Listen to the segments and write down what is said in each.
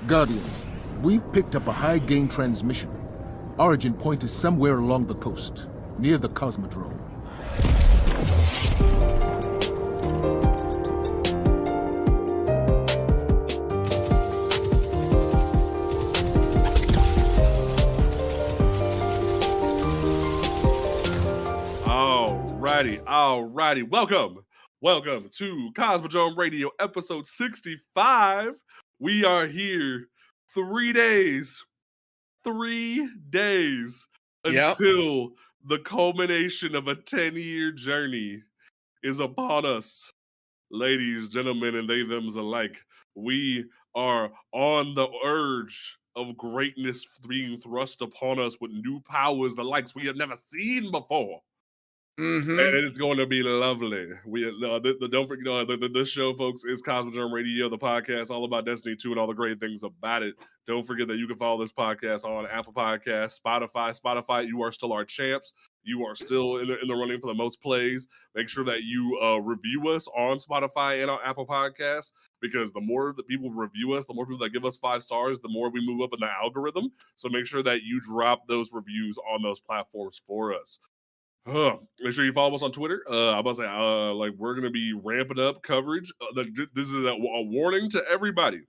Guardians, we've picked up a high-gain transmission. Origin point is somewhere along the coast, near the Cosmodrome. Alrighty. Welcome to Cosmodrome Radio, episode 65. We are here 3 days until the culmination of a 10-year journey is upon us. Ladies, gentlemen, and they, thems alike, we are on the urge of greatness being thrust upon us with new powers, the likes we have never seen before. Mm-hmm. And it's going to be lovely. Don't forget, this show, folks, is Cosmodrome Radio, the podcast all about Destiny 2 and all the great things about it. Don't forget that you can follow this podcast on Apple Podcasts, Spotify. You are still our champs. You are still in the running for the most plays. Make sure that you review us on Spotify and on Apple Podcasts, because the more that people review us, the more people that give us 5 stars, the more we move up in the algorithm. So make sure that you drop those reviews on those platforms for us. Make sure you follow us on Twitter. I'm about to say, we're gonna be ramping up coverage. This is a warning to everybody.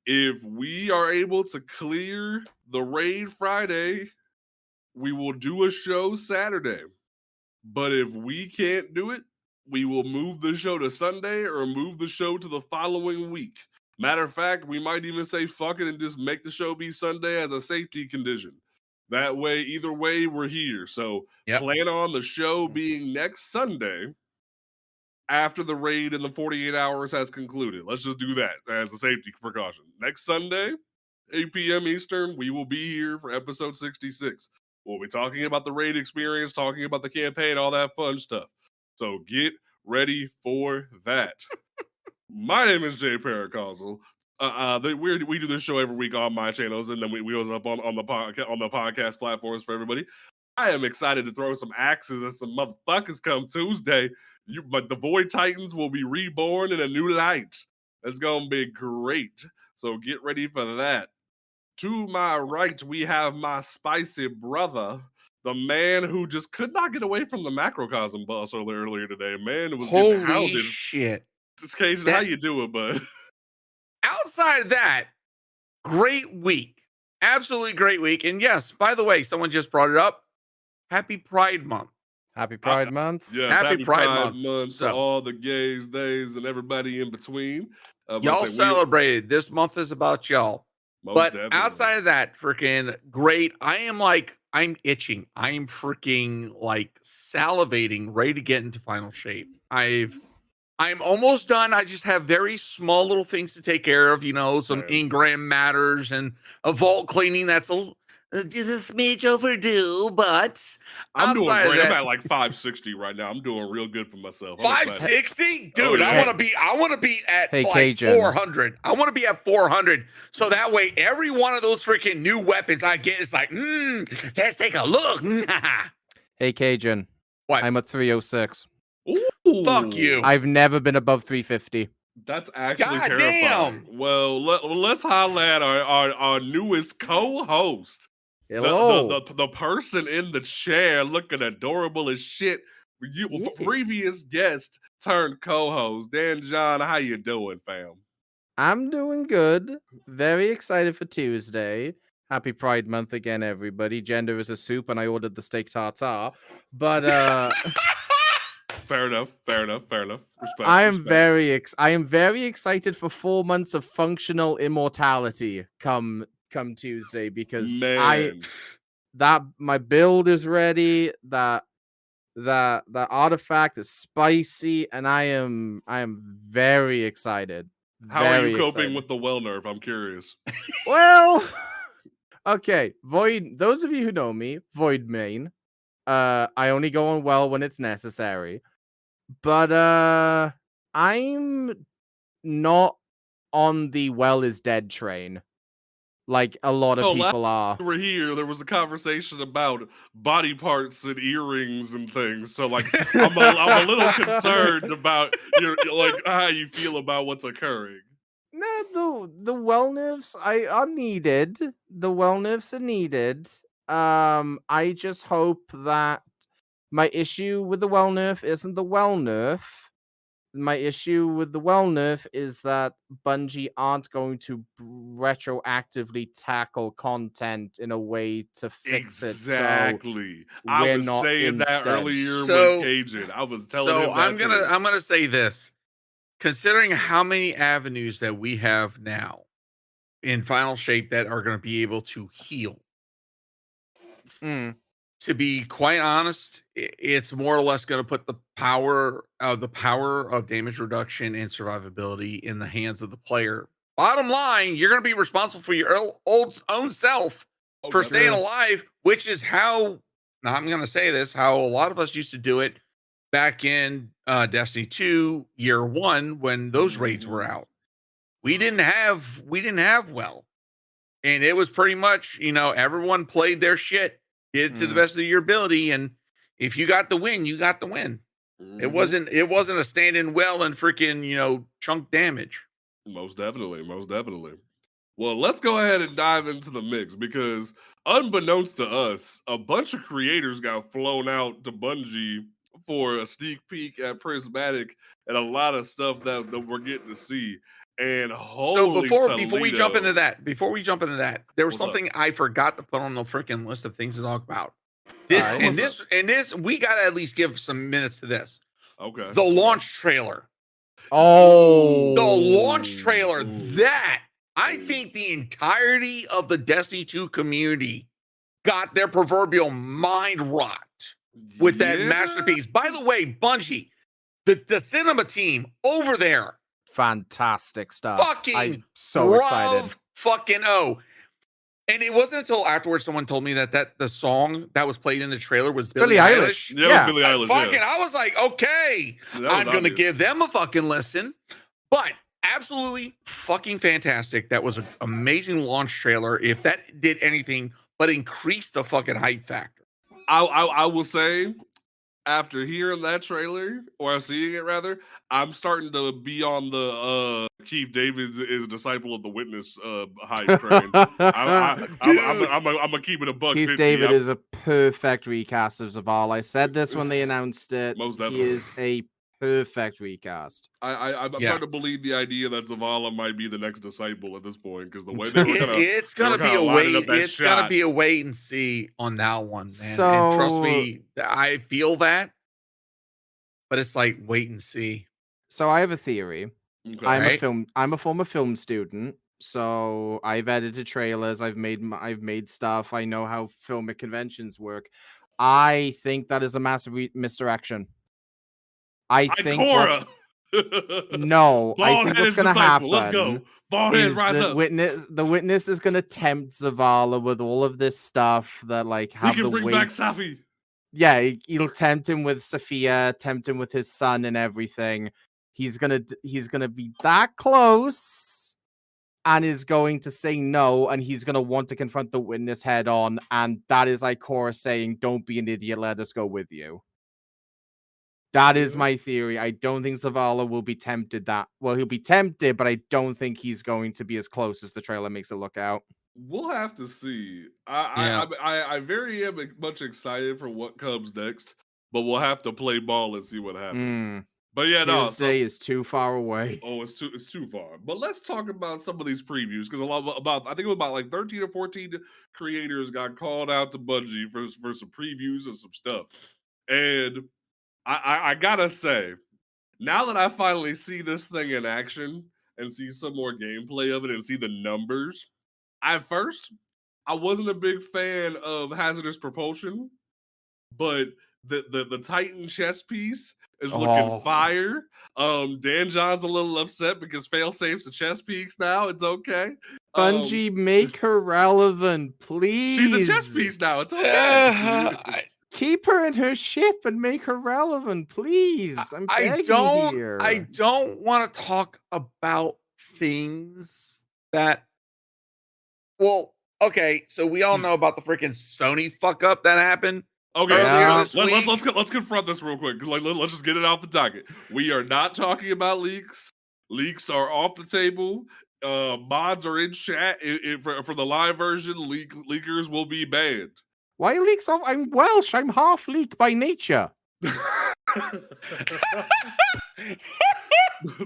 If we are able to clear the raid Friday, we will do a show Saturday. But if we can't do it, we will move the show to Sunday or move the show to the following week. Matter of fact, we might even say fuck it and just make the show be Sunday as a safety condition. That way, either way, we're here. So plan on the show being next Sunday after the raid in the 48 hours has concluded. Let's just do that as a safety precaution. Next Sunday, 8 p.m. Eastern, we will be here for episode 66. We'll be talking about the raid experience, talking about the campaign, all that fun stuff. So get ready for that. My name is JP and Cajun. We do this show every week on my channels, and then we goes up on the podcast platforms for everybody. I am excited to throw some axes at some motherfuckers come Tuesday. But the Void Titans will be reborn in a new light. It's gonna be great. So get ready for that. To my right, we have my spicy brother, the man who just could not get away from the macrocosm bus earlier today. Man, it was getting Holy hounded. shit. This Cajun, how you doing, bud? Outside of that, great week. Absolutely great week. And yes, by the way, someone just brought it up. Happy Pride Month. Happy Pride Month. Yeah, happy Pride Month to all the gays, days, and everybody in between. Y'all celebrated. This month is about y'all. But definitely. Outside of that, freaking great. I'm itching. I'm freaking salivating, ready to get into final shape. I'm almost done. I just have very small little things to take care of, some engram matters and a vault cleaning that's just a smidge overdue, but I'm doing great. I'm at 560 right now. I'm doing real good for myself. 560? Dude, I want to be at Cajun. 400. I want to be at 400. So that way every one of those freaking new weapons I get is let's take a look. Hey Cajun. What? I'm at 306. Ooh. Fuck you. I've never been above 350. That's actually terrifying. Damn. Well, let's highlight our newest co-host. Hello. The person in the chair looking adorable as shit. Previous guest turned co-host. DanJon, how you doing, fam? I'm doing good. Very excited for Tuesday. Happy Pride Month again, everybody. Gender is a soup, and I ordered the steak tartare. But Fair enough. Respect. I am very excited for 4 months of functional immortality come Tuesday, because my build is ready, that artifact is spicy, and I am very excited. How are you coping with the well nerf? I'm curious. Well, okay, Void. Those of you who know me, Void main. I only go on well when it's necessary. But I'm not on the well is dead train like a lot of people are. Over here, there was a conversation about body parts and earrings and things. So I'm a little concerned about how you feel about what's occurring. No, the well nerfs are needed. The well nerfs are needed. I just hope that my issue with the well nerf isn't the well nerf. My issue with the well nerf is that Bungie aren't going to retroactively tackle content in a way to fix it. Exactly. So I we're was not saying that instead. earlier So- with Cajun. I was telling him that too. I'm gonna say this. Considering how many avenues that we have now in Final Shape that are going to be able to heal, to be quite honest, it's more or less going to put the power of damage reduction and survivability in the hands of the player. Bottom line, you're going to be responsible for your own self for staying alive, which is how, now I'm going to say this, how a lot of us used to do it back in Destiny 2 year 1 when those raids were out. We didn't have well. And it was pretty much, everyone played their shit, did it to the best of your ability, and if you got the win, you got the win. It wasn't a stand-in well and freaking, chunk damage. Most definitely. Well, let's go ahead and dive into the mix because unbeknownst to us, a bunch of creators got flown out to Bungie for a sneak peek at Prismatic and a lot of stuff that we're getting to see. And so before we jump into that, there was something I forgot to put on the freaking list of things to talk about. This we gotta at least give some minutes to this. Okay. The launch trailer. Oh, The launch trailer. That I think the entirety of the Destiny 2 community got their proverbial mind rocked with that masterpiece. By the way, Bungie, the cinema team over there. Fantastic stuff. I'm so excited. Fucking And it wasn't until afterwards someone told me that the song that was played in the trailer was Billie Eilish. Yeah, Billie Eilish. I was like, okay, I'm going to give them a fucking listen. But absolutely fucking fantastic. That was an amazing launch trailer. If that did anything but increase the fucking hype factor. I will say, after hearing that trailer, or seeing it rather, I'm starting to be on the Keith David is a disciple of the Witness hype train. I'm gonna keep it a buck. Keith 50. David is a perfect recast of Zavala. I said this when they announced it. Most definitely. He is a perfect recast. I'm starting to believe the idea that Zavala might be the next disciple at this point because the way they were it's gonna be a wait and see on that one, man. So, and trust me, I feel that, but it's like wait and see. So I have a theory. Okay. I'm a former film student, so I've edited trailers. I've made stuff. I know how film at conventions work. I think that is a massive misdirection. I think Ikora. No, I think what's gonna happen. Let's go. Ballheads rise up. The witness is gonna tempt Zavala with all of this stuff that have we can bring back Safi. Yeah, he'll tempt him with Sophia, tempt him with his son and everything. He's gonna be that close, and is going to say no, and he's gonna want to confront the witness head on, and that is Ikora saying, "Don't be an idiot. Let us go with you." That is my theory. I don't think Zavala will be tempted he'll be tempted, but I don't think he's going to be as close as the trailer makes it look out. We'll have to see. I very am much excited for what comes next, but we'll have to play ball and see what happens. But yeah, Tuesday is too far away. Oh, it's too far. But let's talk about some of these previews because I think it was about like 13 or 14 creators got called out to Bungie for some previews and some stuff. And I gotta say, now that I finally see this thing in action and see some more gameplay of it and see the numbers, at first I wasn't a big fan of hazardous propulsion, but the Titan chess piece is looking fire. DanJon's a little upset because failsafe's a chess piece now. It's okay. Bungie, make her relevant, please. She's a chess piece now. It's okay. Keep her in her ship and make her relevant, please. I don't want to talk about things that. Well, okay, so we all know about the freaking Sony fuck up that happened. Okay, let's confront this real quick. Let's just get it off the docket. We are not talking about leaks. Leaks are off the table. mods are in chat. For the live version, leakers will be banned. Why leaks off? I'm Welsh. I'm half leak by nature.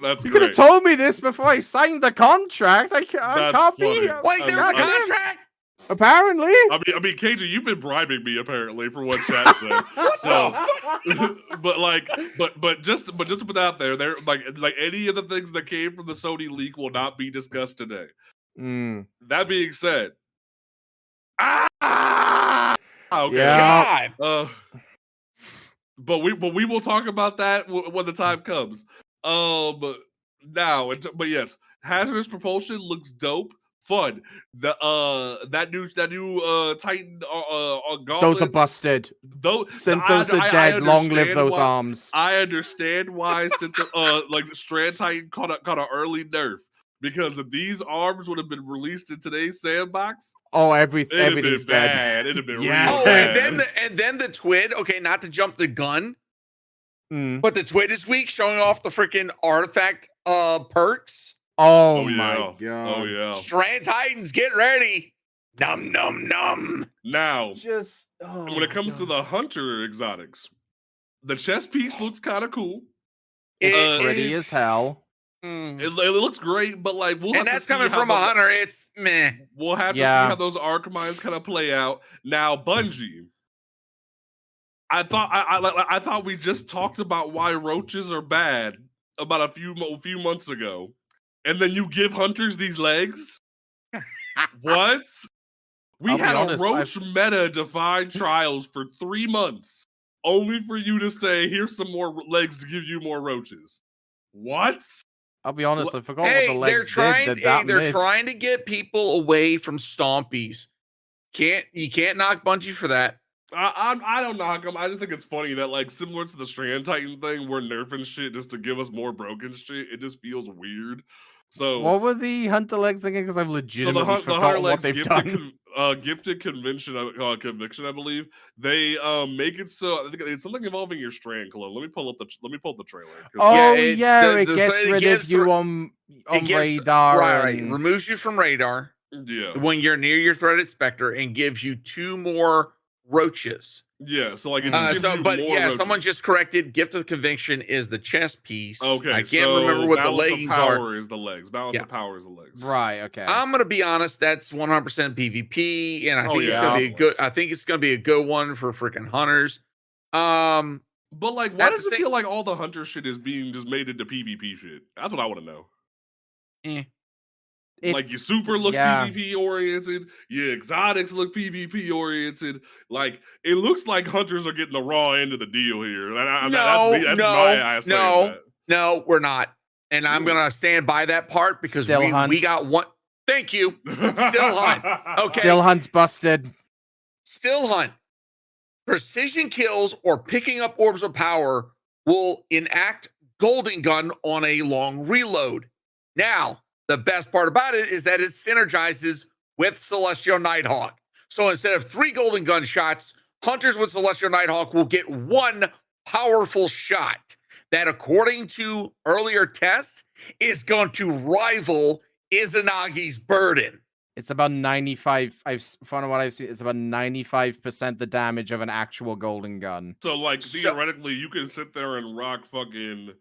That's You great. could have told me this before I signed the contract. I can't be. Wait, there's a contract? Apparently. I mean, Cajun, you've been bribing me apparently for what chat said. but just to put out there, like any of the things that came from the Sony leak will not be discussed today. That being said, okay. Yeah. But we will talk about that when the time comes. But yes, hazardous propulsion looks dope, fun. That new Titan gauntlet. Those are busted. Synthos are dead. Long live those arms. I understand why like Strand Titan caught an early nerf. Because if these arms would have been released in today's sandbox, everything's dead. It'd have been yeah. real bad. And then the Twid. Okay, not to jump the gun, but the Twid this week showing off the freaking artifact perks. Oh my god! Oh yeah! Strand Titans, get ready! Num num num. Now, when it comes to the Hunter exotics, the chest piece looks kind of cool. It's pretty as hell. It looks great, but like and that's coming from a hunter. It's meh. We'll have to see how those arc mines kind of play out. Now, Bungie, I thought we just talked about why roaches are bad about a few months ago, and then you give hunters these legs. What? We had a roach meta define trials for 3 months, only for you to say, "Here's some more legs to give you more roaches." What? I'll be honest, I forgot what the legs they're trying to get people away from stompies. You can't knock Bungie for that. I don't knock them. I just think it's funny that, like, similar to the Strand Titan thing, we're nerfing shit just to give us more broken shit. It just feels weird. So what were the hunter legs again? Because I've legitimately forgotten what they've done. Gifted conviction, I believe. They make it so I think it's something involving your strand, Cologne. Let me pull up the trailer. It gets rid of you on radar. Right. Removes you from radar. Yeah. When you're near your threated specter and gives you 2 more roaches. Yeah, so like roaches. Someone just corrected. Gift of Conviction is the chest piece. Okay, I can't remember what the leggings are. Is the legs. Balance of power is the legs. Right. Okay. I'm gonna be honest. That's 100% PvP, and I think it's gonna be a good. I think it's gonna be a good one for freaking hunters. But like, why does it feel like all the hunter shit is being just made into PvP shit? That's what I want to know. Like your super looks PvP oriented, your exotics look PvP oriented. Like it looks like hunters are getting the raw end of the deal here. No, we're not. And I'm gonna stand by that part because we got one. Thank you. Still hunt. Okay. Still hunt's busted. Still hunt. Precision kills or picking up orbs of power will enact Golden Gun on a long reload. Now, the best part about it is that it synergizes with Celestial Nighthawk. So instead of 3 Golden Gun shots, hunters with Celestial Nighthawk will get 1 powerful shot that, according to earlier tests, is going to rival Izanagi's Burden. It's about 95. From what I've seen, it's about 95% the damage of an actual Golden Gun. So, like, theoretically, you can sit there and rock fucking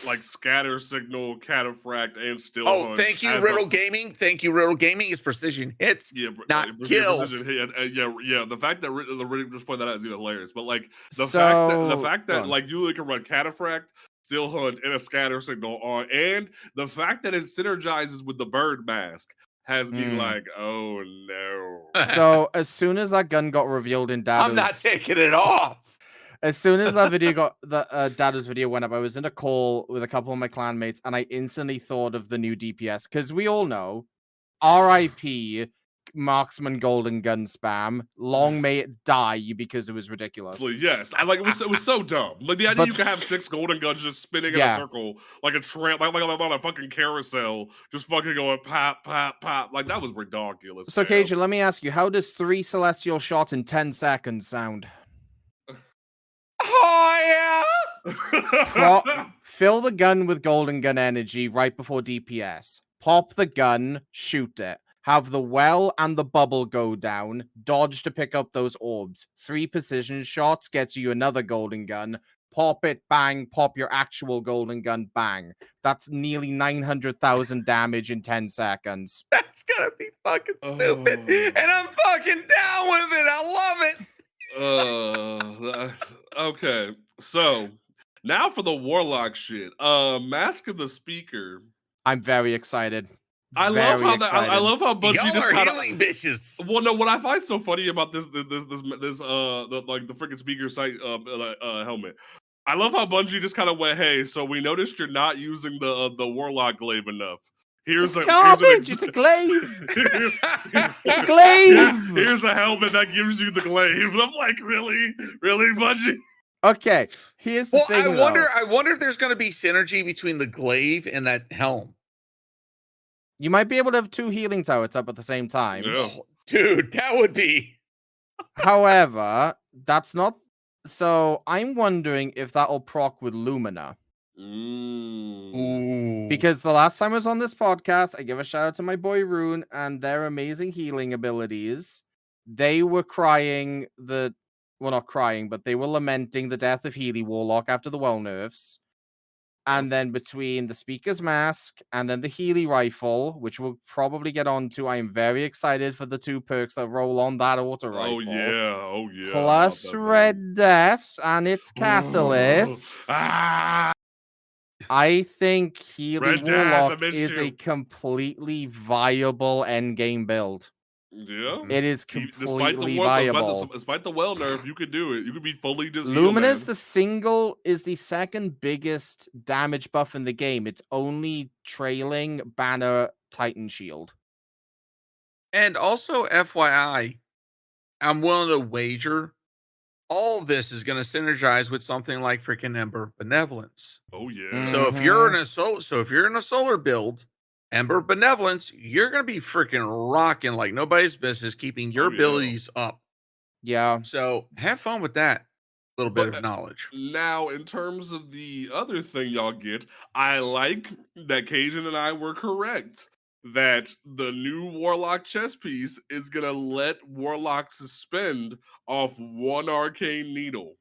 like Scatter Signal, Cataphract, and Still Hunt. Thank you, Riddle Gaming. Thank you, Riddle Gaming. Is precision hits, not kills. The fact that Riddle just pointed that out is even hilarious. But like the fact that like you can run Cataphract, Still Hunt, and a Scatter Signal on, and the fact that it synergizes with the Bird Mask has me like, oh no. So as soon as that gun got revealed in Dada's, I'm not taking it off. As soon as that video Dada's video went up, I was in a call with a couple of my clanmates, and I instantly thought of the new DPS because we all know, RIP Marksman Golden Gun spam. Long may it die because it was ridiculous. Yes, it was so dumb. Like the idea you could have 6 Golden Guns just spinning in a circle like a tramp, like on a fucking carousel, just fucking going pop, pop, pop. Like that was ridiculous. So, Cajun, let me ask you, how does 3 celestial shots in 10 seconds sound? Oh yeah! Fill the gun with Golden Gun energy right before DPS. pop the gun, shoot it. Have the well and the bubble go down, dodge to pick up those orbs. 3 precision shots gets you another golden gun. Pop it, bang, pop your actual golden gun, bang. That's nearly 900,000 damage in 10 seconds. That's gonna be fucking stupid. And I'm fucking down with it. I love it. Okay. So now for the Warlock shit. Mask of the Speaker. I'm very excited. I love how Bungie Y'all just are kinda, healing bitches. Well, no, what I find so funny about the freaking speaker site helmet. I love how Bungie just kind of went, hey, so we noticed you're not using the Warlock glaive enough. It's a glaive. It's a glaive. Here's a helmet that gives you the glaive. And I'm like, really, Bungie? Okay, here's the thing. I wonder if there's going to be synergy between the glaive and that helm. You might be able to have 2 healing turrets up at the same time. Yeah. Oh, dude, that would be. However, that's not. So I'm wondering if that'll proc with Lumina. Ooh. Because the last time I was on this podcast, I give a shout out to my boy Rune and their amazing healing abilities. They were crying not crying, but they were lamenting the death of Healy Warlock after the well nerfs. And then between the Speaker's Mask and then the Healy Rifle, which we'll probably get onto, I am very excited for the 2 perks that roll on that auto rifle. Oh yeah. Plus Red Death and its catalyst. I think Healy Warlock is a completely viable endgame build. Yeah, it is completely viable. Despite the well nerf, you could do it. You could be fully just. Lumina's is the second biggest damage buff in the game. It's only trailing Banner Titan Shield. And also, FYI, I'm willing to wager all of this is going to synergize with something like freaking Ember of Benevolence. Oh yeah. Mm-hmm. So if you're in a solar build, Ember of Benevolence, you're going to be freaking rocking like nobody's business, keeping your abilities up. Yeah. So have fun with that little bit of knowledge. Now, in terms of the other thing y'all get, I like that Cajun and I were correct that the new Warlock chess piece is going to let Warlock suspend off 1 arcane needle.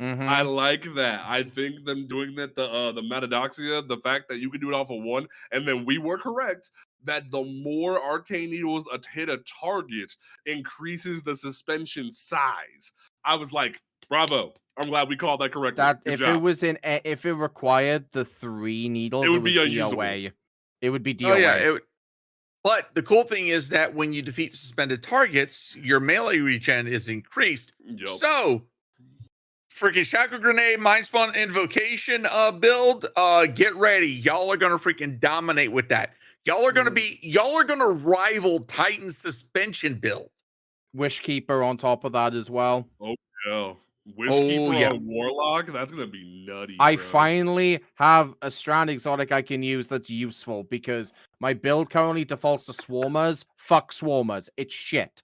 Mm-hmm. I like that. I think them doing that, the Metadoxia, the fact that you can do it off of 1, and then we were correct that the more arcane needles hit a target increases the suspension size. I was like, bravo. I'm glad we called that correctly. If it required the 3 needles, it would be unusable. DOA. It would be DOA. Oh yeah, but the cool thing is that when you defeat suspended targets, your melee regen is increased. Yep. So freaking Shackle Grenade, Mind Spawn Invocation build, get ready. Y'all are gonna freaking dominate with that. Y'all are gonna rival Titan suspension build. Wishkeeper on top of that as well. Oh yeah. Wishkeeper on Warlock, that's gonna be nutty. I finally have a Strand exotic I can use that's useful because my build currently defaults to Swarmers. Fuck Swarmers. It's shit.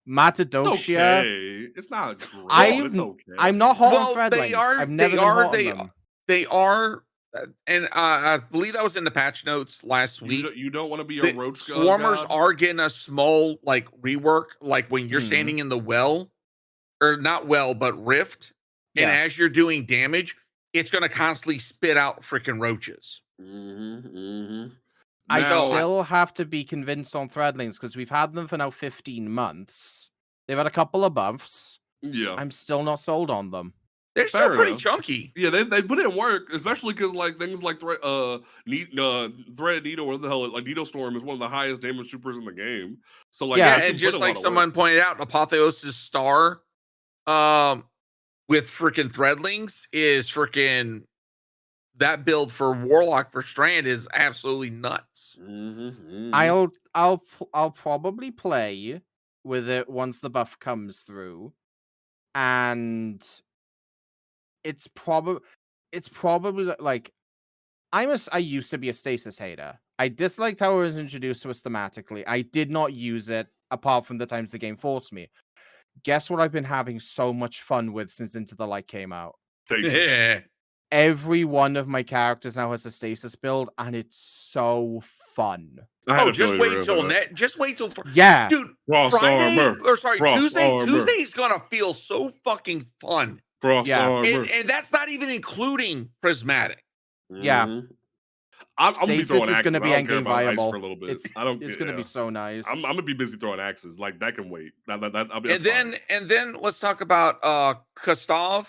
Matadoxia. Okay. It's not great. It's okay. I'm not hot on Threadlings. I've never been hot on them. They are, and I believe that was in the patch notes last week. You don't want to be a roach. Swarmers are getting a small rework, like when you're standing in the well, or not well, but rift, and as you're doing damage, it's going to constantly spit out freaking roaches. I still have to be convinced on Threadlings because we've had them for now 15 months. They've had a couple of buffs. Yeah, I'm still not sold on them. They're still pretty chunky. Yeah, they put in work, especially because things like Threaded Needle, or the hell, Needle Storm is one of the highest damage supers in the game. So and just like someone pointed out, Apotheosis Star, with freaking Threadlings is freaking. That build for Warlock for Strand is absolutely nuts. I'll probably play with it once the buff comes through, and it's probably like I used to be a stasis hater. I disliked how it was introduced to us thematically. I did not use it apart from the times the game forced me. Guess what I've been having so much fun with since Into the Light came out? Yeah. Every one of my characters now has a stasis build, and it's so fun. Oh, just wait till just wait till dude. Frost Friday armor. or sorry, Frost Tuesday. armor. Tuesday's gonna feel so fucking fun. Frost armor. And that's not even including prismatic. Yeah. I'm gonna be throwing axes. Is gonna be endgame viable for a little bit. It's gonna be so nice. I'm gonna be busy throwing axes. Like that can wait. And then let's talk about Kvostov.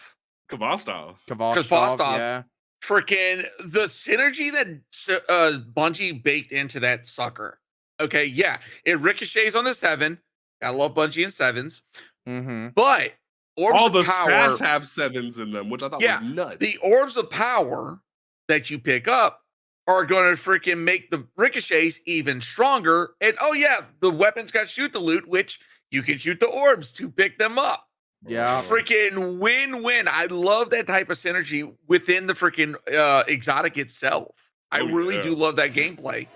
Yeah. Freaking the synergy that Bungie baked into that sucker. Okay, yeah, it ricochets on the 7. I love Bungie and 7s. But all the stats have 7s in them, which I thought was nuts. The orbs of power that you pick up are going to freaking make the ricochets even stronger. And the weapons got shoot the loot, which you can shoot the orbs to pick them up. Yeah. Freaking win-win. I love that type of synergy within the freaking exotic itself. I really do love that gameplay.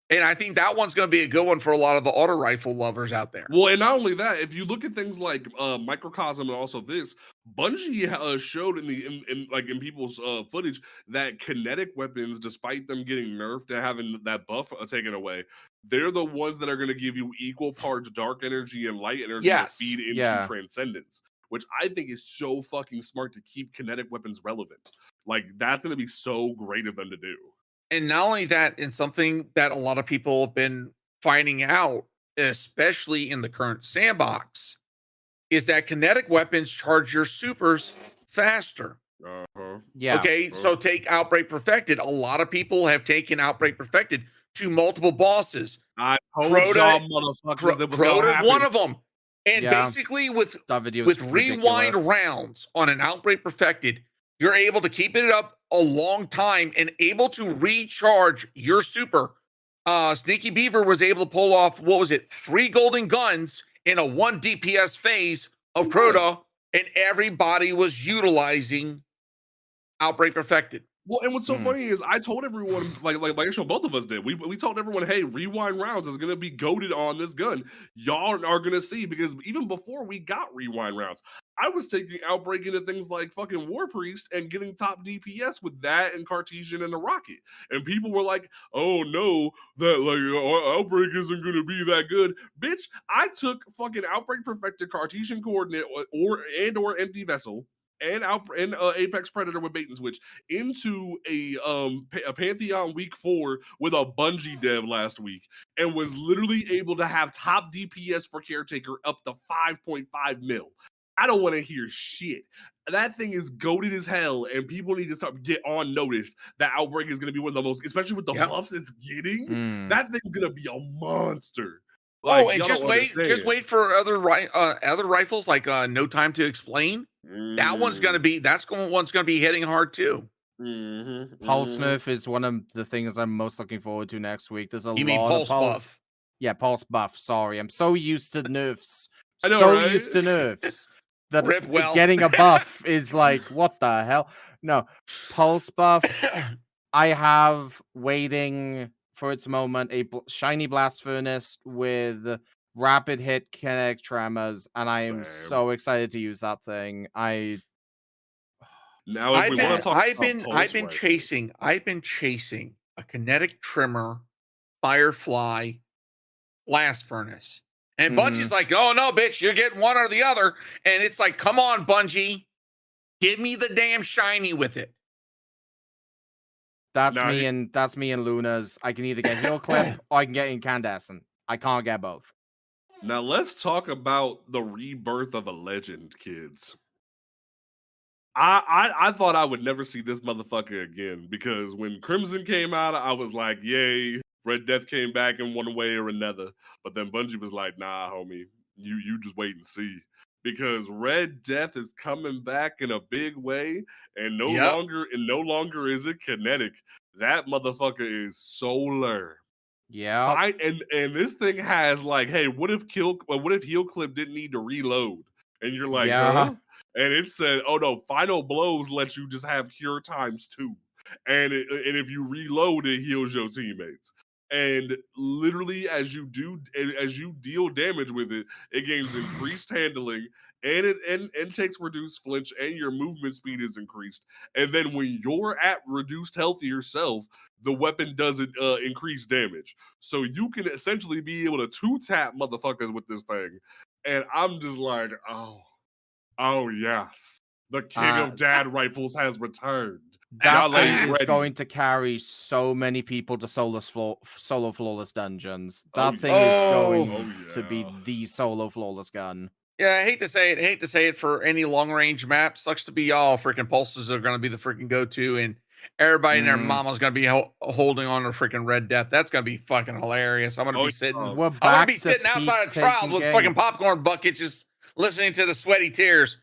And I think that one's going to be a good one for a lot of the auto rifle lovers out there. Well, and not only that, if you look at things like Microcosm and also this, Bungie showed in people's footage that kinetic weapons, despite them getting nerfed and having that buff taken away, they're the ones that are going to give you equal parts dark energy and light energy to feed into Transcendence, which I think is so fucking smart to keep kinetic weapons relevant. Like, that's going to be so great of them to do. And not only that, and something that a lot of people have been finding out, especially in the current sandbox, is that kinetic weapons charge your supers faster. Yeah. Okay, so take Outbreak Perfected. A lot of people have taken Outbreak Perfected to multiple bosses. I told y'all motherfuckers it was Crota's one of them. And basically with rewind rounds on an Outbreak Perfected, you're able to keep it up a long time and able to recharge your super. Sneaky Beaver was able to pull off, 3 golden guns in a 1 DPS phase of Crota, and everybody was utilizing Outbreak Perfected. Well, and what's so funny is I told everyone, like I show both of us did. We told everyone, hey, rewind rounds is gonna be goated on this gun. Y'all are gonna see, because even before we got rewind rounds, I was taking Outbreak into things like fucking War Priest and getting top DPS with that and Cartesian and the Rocket. And people were like, oh no, that Outbreak isn't gonna be that good. Bitch, I took fucking Outbreak Perfected Cartesian Coordinate or Empty Vessel and Apex Predator with Bait and Switch into a Pantheon week 4 with a Bungie dev last week, and was literally able to have top DPS for Caretaker up to 5.5 mil. I don't want to hear shit. That thing is goated as hell, and people need to get on notice that Outbreak is going to be one of the most, especially with the buffs it's getting. That thing's going to be a monster. Like, and just wait for other rifles like No Time to Explain. That one's gonna be hitting hard too. Pulse nerf is one of the things I'm most looking forward to next week. There's a lot of buff. Yeah, pulse buff. Sorry, I'm so used to nerfs. Used to nerfs that getting a buff is like, what the hell? No, pulse buff. I have waiting for its moment a shiny blast furnace with rapid hit kinetic tremors, and I am so excited to use that thing. I've been chasing a kinetic tremor Firefly blast furnace, and Bungie's like, oh no, bitch, you're getting one or the other. And it's like, come on, Bungie, give me the damn shiny with it. That's me and Luna's. I can either get Heal Clip or I can get Incandescent. I can't get both. Now let's talk about the rebirth of a legend, kids. I thought I would never see this motherfucker again, because when Crimson came out, I was like, yay, Red Death came back in one way or another. But then Bungie was like, nah, homie, you just wait and see. Because Red Death is coming back in a big way, and no longer is it kinetic. That motherfucker is solar. Yeah. And this thing has like, hey, what if Heal Clip didn't need to reload? And you're like, huh? And it said, oh no, Final Blows lets you just have cure times 2. And if you reload, it heals your teammates. And literally, as you deal damage with it, it gains increased handling, and it takes reduced flinch, and your movement speed is increased. And then when you're at reduced health yourself, the weapon doesn't increase damage. So you can essentially be able to 2-tap motherfuckers with this thing. And I'm just like, oh yes, the king of dad rifles has returned. That thing is going to carry so many people to solo flawless dungeons. That thing is going to be the solo flawless gun. Yeah, I hate to say it for any long range map. Sucks to be all freaking pulses are going to be the freaking go-to, and everybody and their mama's going to be holding on to freaking Red Death. That's going to be fucking hilarious. I'm going to be sitting. I'm going to be sitting outside of trials with fucking popcorn buckets, just listening to the sweaty tears.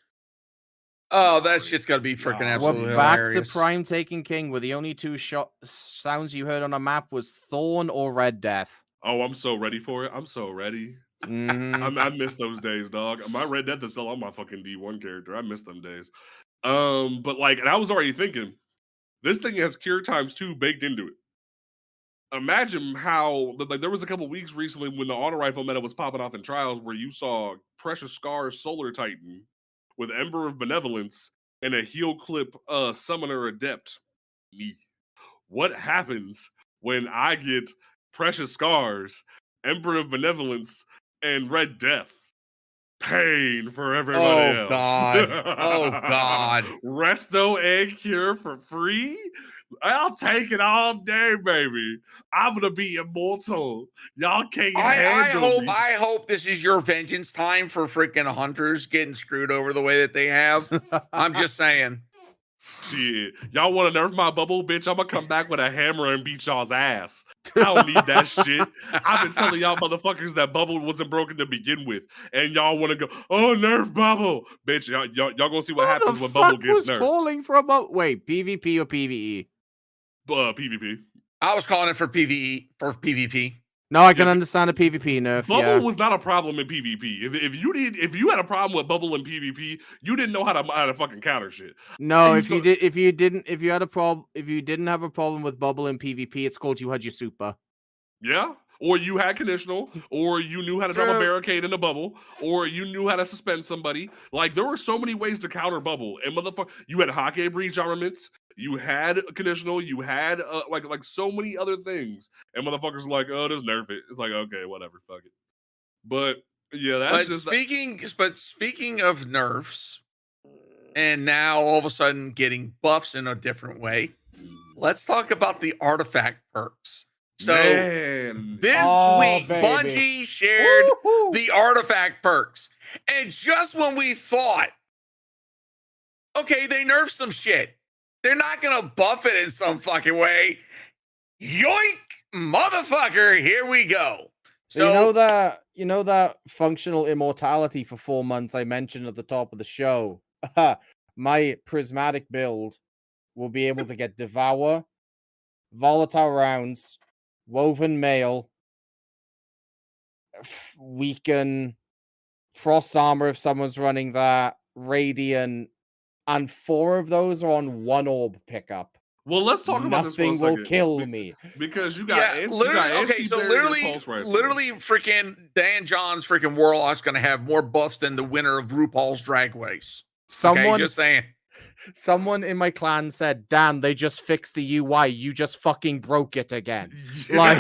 Oh, that shit's got to be freaking absolutely hilarious. Back to Prime Taken King, where the only two sounds you heard on a map was Thorn or Red Death. Oh, I'm so ready for it. I'm so ready. I miss those days, dog. My Red Death is still on my fucking D1 character. I miss them days. But like, and I was already thinking, this thing has cure times 2 baked into it. Imagine how, like, there was a couple weeks recently when the auto rifle meta was popping off in trials where you saw Precious Scars Solar Titan with Ember of Benevolence and a heal clip Summoner Adept. Me. What happens when I get Precious Scars, Ember of Benevolence, and Red Death? Pain for everybody else. Oh God. Resto and cure for free? I'll take it all day, baby. I'm gonna be immortal. Y'all can't handle me. I hope this is your vengeance time for freaking hunters getting screwed over the way that they have. I'm just saying. Shit. Y'all want to nerf my bubble, bitch? I'm gonna come back with a hammer and beat y'all's ass. I don't need that shit. I've been telling y'all motherfuckers that bubble wasn't broken to begin with, and y'all want to go, oh, nerf bubble, bitch. Y'all gonna see what happens when bubble gets nerfed. Calling for wait, PvP or PvE? PvP. I was calling it for PvP. No, I can understand a PvP nerf. Bubble was not a problem in PvP. If you had a problem with bubble in PvP, you didn't know how to fucking counter shit. No, if you didn't have a problem with bubble in PvP, it's called you had your super. Yeah. Or you had conditional, or you knew how to drop a barricade in a bubble, or you knew how to suspend somebody. Like, there were so many ways to counter bubble. And you had Hake breach armaments, you had conditional, you had like so many other things. And motherfuckers are like, oh, just nerf it. It's like, okay, whatever, fuck it. But yeah, that's just speaking of nerfs, and now all of a sudden getting buffs in a different way, let's talk about the artifact perks. So this week, baby. Bungie shared the artifact perks. And just when we thought, okay, they nerfed some shit, they're not going to buff it in some fucking way. Yoink, motherfucker, here we go. So you know that functional immortality for 4 months I mentioned at the top of the show? My prismatic build will be able to get Devour, Volatile Rounds, Woven Mail, Weaken, Frost Armor if someone's running that, Radiant, and 4 of those are on 1 orb pickup. Well, let's talk about this for a second. Nothing will kill me. Because you got literally freaking DanJon's freaking Warlock's going to have more buffs than the winner of RuPaul's Drag Race. Just saying. Someone in my clan said, Dan, they just fixed the UI. You just fucking broke it again. Like,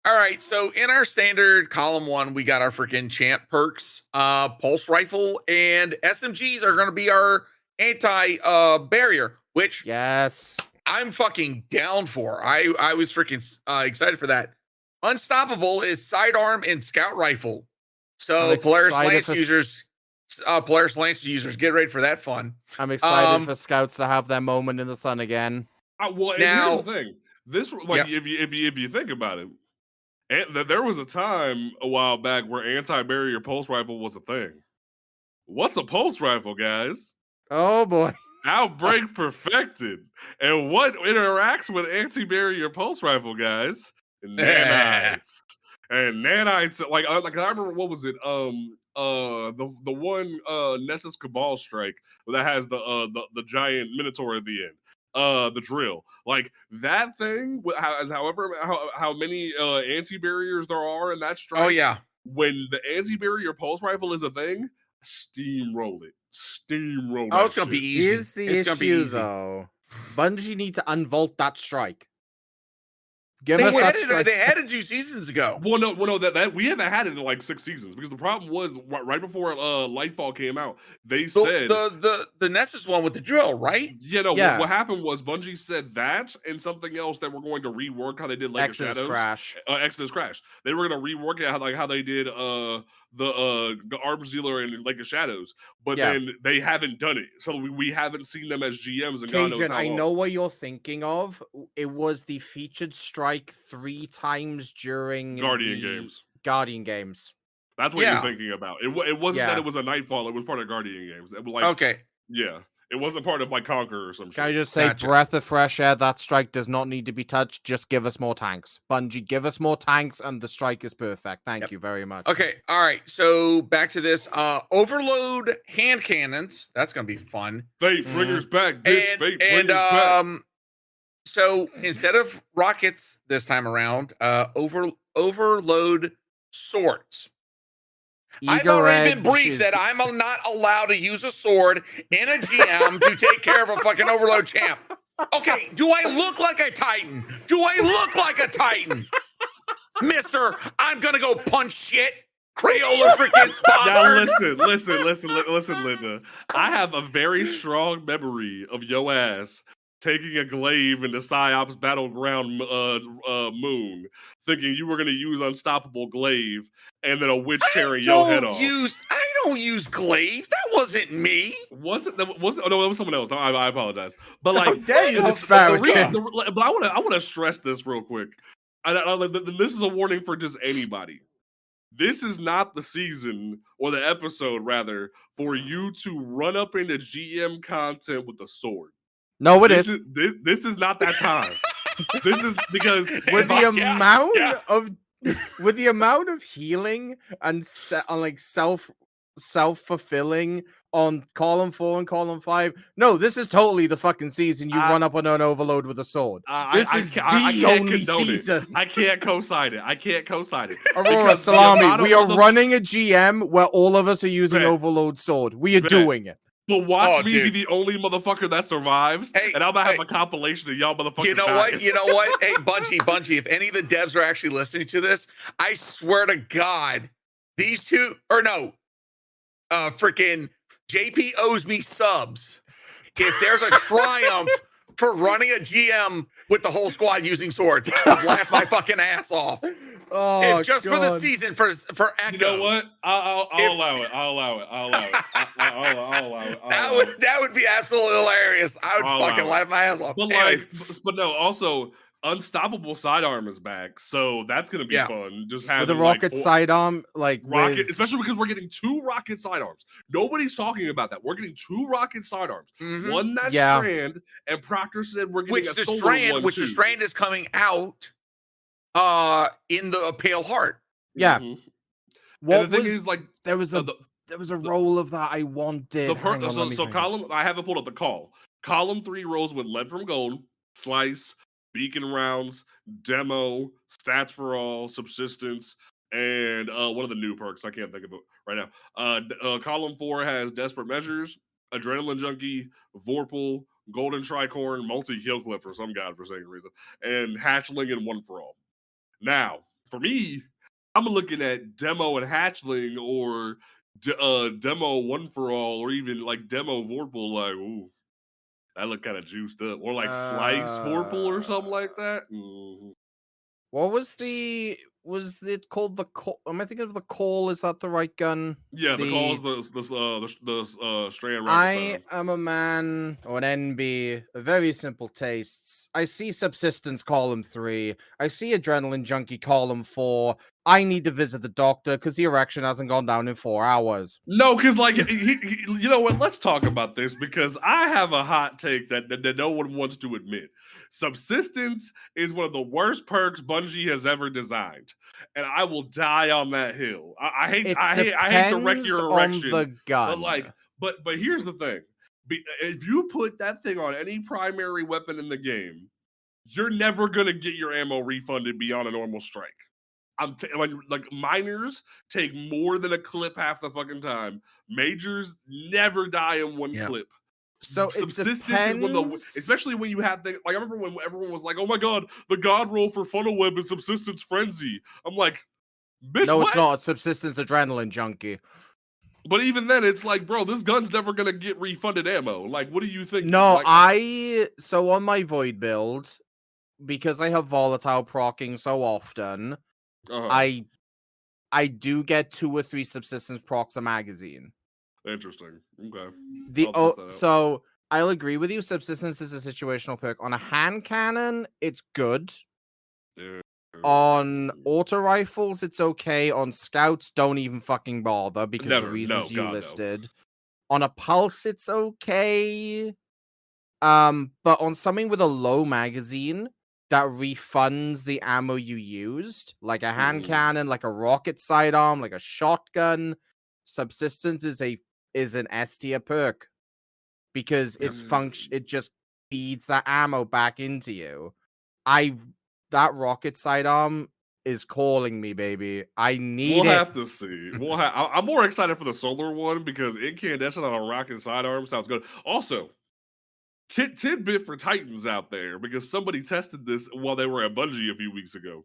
all right. So in our standard column 1, we got our freaking champ perks, pulse rifle, and SMGs are going to be our anti-barrier, which yes, I'm fucking down for. I was freaking excited for that. Unstoppable is sidearm and scout rifle. So Polaris Lance users, get ready for that fun. I'm excited for scouts to have their moment in the sun again. Well, now, here's the thing. This, like, if you think about it, there was a time a while back where anti-barrier pulse rifle was a thing. What's a pulse rifle, guys? Oh boy. Outbreak perfected. And what interacts with anti-barrier pulse rifle, guys? Nanites. And nanites, like I remember, what was it? The one Nessus Cabal strike that has the giant Minotaur at the end. the drill. Like that thing, how many anti-barriers there are in that strike. Oh yeah. When the anti-barrier pulse rifle is a thing, steamroll it. Steamroll. Oh, it's gonna be easy. Here's the issue, though. Bungie need to unvolt that strike. They had it 2 seasons ago. Well, no, that we haven't had it in like 6 seasons because the problem was right before Lightfall came out, they said the Nessus one with the drill, right? What happened was Bungie said that and something else that we're going to rework how they did Lake of Shadows. Exodus Crash. They were going to rework it how they did the arms dealer in Lake of Shadows, but then they haven't done it, so we haven't seen them as GMs. And God knows how long. I know what you're thinking of. It was the featured strike 3 times during Guardian games. That's what you're thinking about. It wasn't that it was a Nightfall. It was part of Guardian games. It was like, okay. Yeah. It wasn't part of like Conqueror or some shit. Can I just say, breath of fresh air, that strike does not need to be touched. Just give us more tanks. Bungie, give us more tanks, and the strike is perfect. Thank you very much. Okay, all right. So back to this. Overload hand cannons. That's going to be fun. Fate bringers back, bitch. Fate bringers back. So instead of rockets this time around, overload swords. I've already been briefed that I'm not allowed to use a sword in a GM to take care of a fucking overload champ. Okay, do I look like a Titan? Mister, I'm gonna go punch shit. Crayola freaking sponsored. Now listen, Linda. I have a very strong memory of yo ass taking a glaive in the PsyOps Battleground moon, thinking you were going to use Unstoppable Glaive, and then a witch tearing your head off. I don't use glaives. That wasn't me. Was it? Oh no, that was someone else. No, I apologize. But like, but I want to stress this real quick. This is a warning for just anybody. This is not the season or the episode, rather, for you to run up into GM content with a sword. No, this is not that time. This is because with the amount of healing and like self-fulfilling on column 4 and column 5. No, this is totally the fucking season you run up on an overload with a sword. This is the only season. I can't co-sign it. Aurora Salami, we are running a GM where all of us are using overload sword. We are doing it. But watch me be the only motherfucker that survives, and I'm gonna have a compilation of y'all motherfuckers. You know what? Hey, Bungie, if any of the devs are actually listening to this, I swear to God, these two, freaking JP owes me subs. If there's a triumph for running a GM with the whole squad using swords, I'll laugh my fucking ass off. Oh, it's just for the season for Echo. You know what? I'll allow it. That would be absolutely hilarious. I would fucking laugh my ass off. But no, also Unstoppable Sidearm is back, so that's gonna be fun. Just having the rocket sidearm, especially because we're getting 2 rocket sidearms. Nobody's talking about that. We're getting 2 rocket sidearms. Mm-hmm. One that's Strand, and Proctor said we're getting a solar one. Which the Strand is coming out. In the Pale Heart. Yeah. Mm-hmm. What the thing is, like, there was a roll of that I wanted. Column, I haven't pulled up the call. Column 3 rolls with Lead from Gold, Slice, Beacon Rounds, Demo, Stats for All, Subsistence, and one of the new perks. I can't think of it right now. Column 4 has Desperate Measures, Adrenaline Junkie, Vorpal, Golden Tricorn, Multi-Kill Clip for some godforsaken reason, and Hatchling and One for All. Now, for me, I'm looking at Demo and Hatchling or Demo One for All or even like Demo Vorpal, like, ooh, that look kind of juiced up. Or like Slice Vorpal or something like that. Mm-hmm. What was it called? Am I thinking of the Call? Is that the right gun? Yeah, the Call is the Strand. I am a man, or an NB, very simple tastes. I see Subsistence column 3. I see Adrenaline Junkie column 4. I need to visit the doctor because the erection hasn't gone down in 4 hours. No, because like, you know what? Let's talk about this because I have a hot take that no one wants to admit. Subsistence is one of the worst perks Bungie has ever designed, and I will die on that hill. I hate to wreck your erection, on the gun. but here's the thing: If you put that thing on any primary weapon in the game, you're never gonna get your ammo refunded beyond a normal strike. Like minors take more than a clip half the fucking time. Majors never die in one clip. So subsistence is one of the, especially when you have the, like I remember when everyone was like, "Oh my god, the god roll for funnel web is subsistence frenzy." I'm like, bitch, no, what? It's not. It's subsistence adrenaline junkie. But even then, it's like, bro, this gun's never gonna get refunded ammo. Like, what do you think? No, so on my void build, because I have volatile proccing so often, I do get 2 or 3 subsistence procs a magazine. Interesting. Okay. So I'll agree with you. Subsistence is a situational perk. On a hand cannon, it's good. On auto rifles, it's okay. On scouts, don't even fucking bother because of the reasons you listed. No. On a pulse, it's okay. But on something with a low magazine that refunds the ammo you used, like a hand cannon, like a rocket sidearm, like a shotgun, subsistence is an S tier perk because it just feeds that ammo back into you. That rocket sidearm is calling me, baby. I need it. We'll have to see. I'm more excited for the solar one because incandescent on a rocket sidearm sounds good. Also, tidbit for Titans out there because somebody tested this while they were at Bungie a few weeks ago.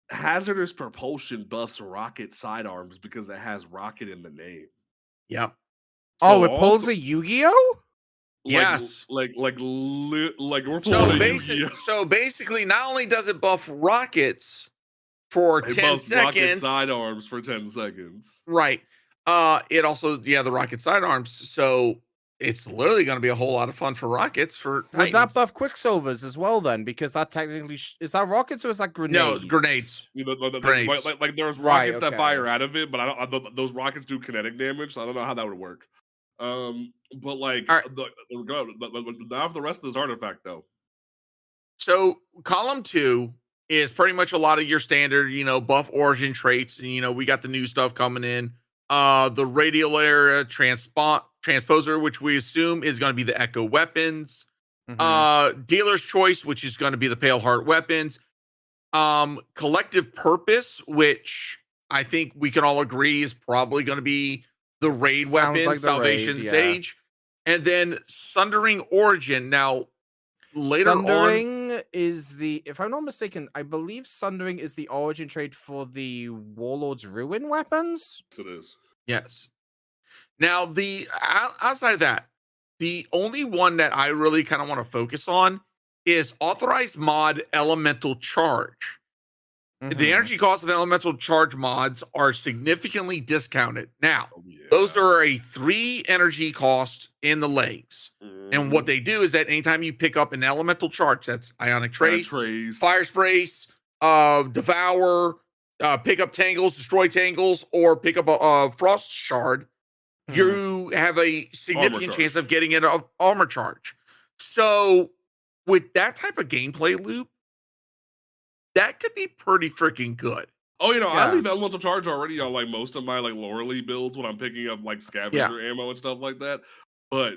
Hazardous propulsion buffs rocket sidearms because it has rocket in the name. Yep. So it pulls a Yu-Gi-Oh? Yes. Like we're pulling Yu-Gi-Oh. So basically, not only does it buff rockets for 10 seconds, rocket sidearms for 10 seconds. Right. It also, the rocket sidearms. So it's literally going to be a whole lot of fun for rockets for Titans. Would that buff Quicksilvers as well then? Because that technically is that rockets or is that grenades? No, grenades. Grenades. Like there's rockets that fire out of it, but those rockets do kinetic damage, so I don't know how that would work. But like now for the rest of this artifact though. So column 2 is pretty much a lot of your standard, buff origin traits, and we got the new stuff coming in. The radial area transposer, which we assume is going to be the echo weapons. Dealer's choice, which is going to be the pale heart weapons. Collective purpose, which I think we can all agree is probably going to be the raid weapon, like Salvation Sage. And then Sundering Origin. Now, Sundering is if I'm not mistaken, I believe Sundering is the origin trait for the Warlord's Ruin weapons. Yes, it is. Yes. Now, outside of that, the only one that I really kind of want to focus on is authorized mod Elemental Charge. The energy cost of elemental charge mods are significantly discounted. Now, those are a 3 energy cost in the legs. And what they do is that anytime you pick up an elemental charge, that's Ionic Trace, Fire Sprays, Devour, pick up Tangles, destroy Tangles, or pick up a Frost Shard, you have a significant chance of getting an armor charge. So with that type of gameplay loop, that could be pretty freaking good. Oh, I leave elemental charge already on like most of my like Lorelei builds when I'm picking up like scavenger ammo and stuff like that. But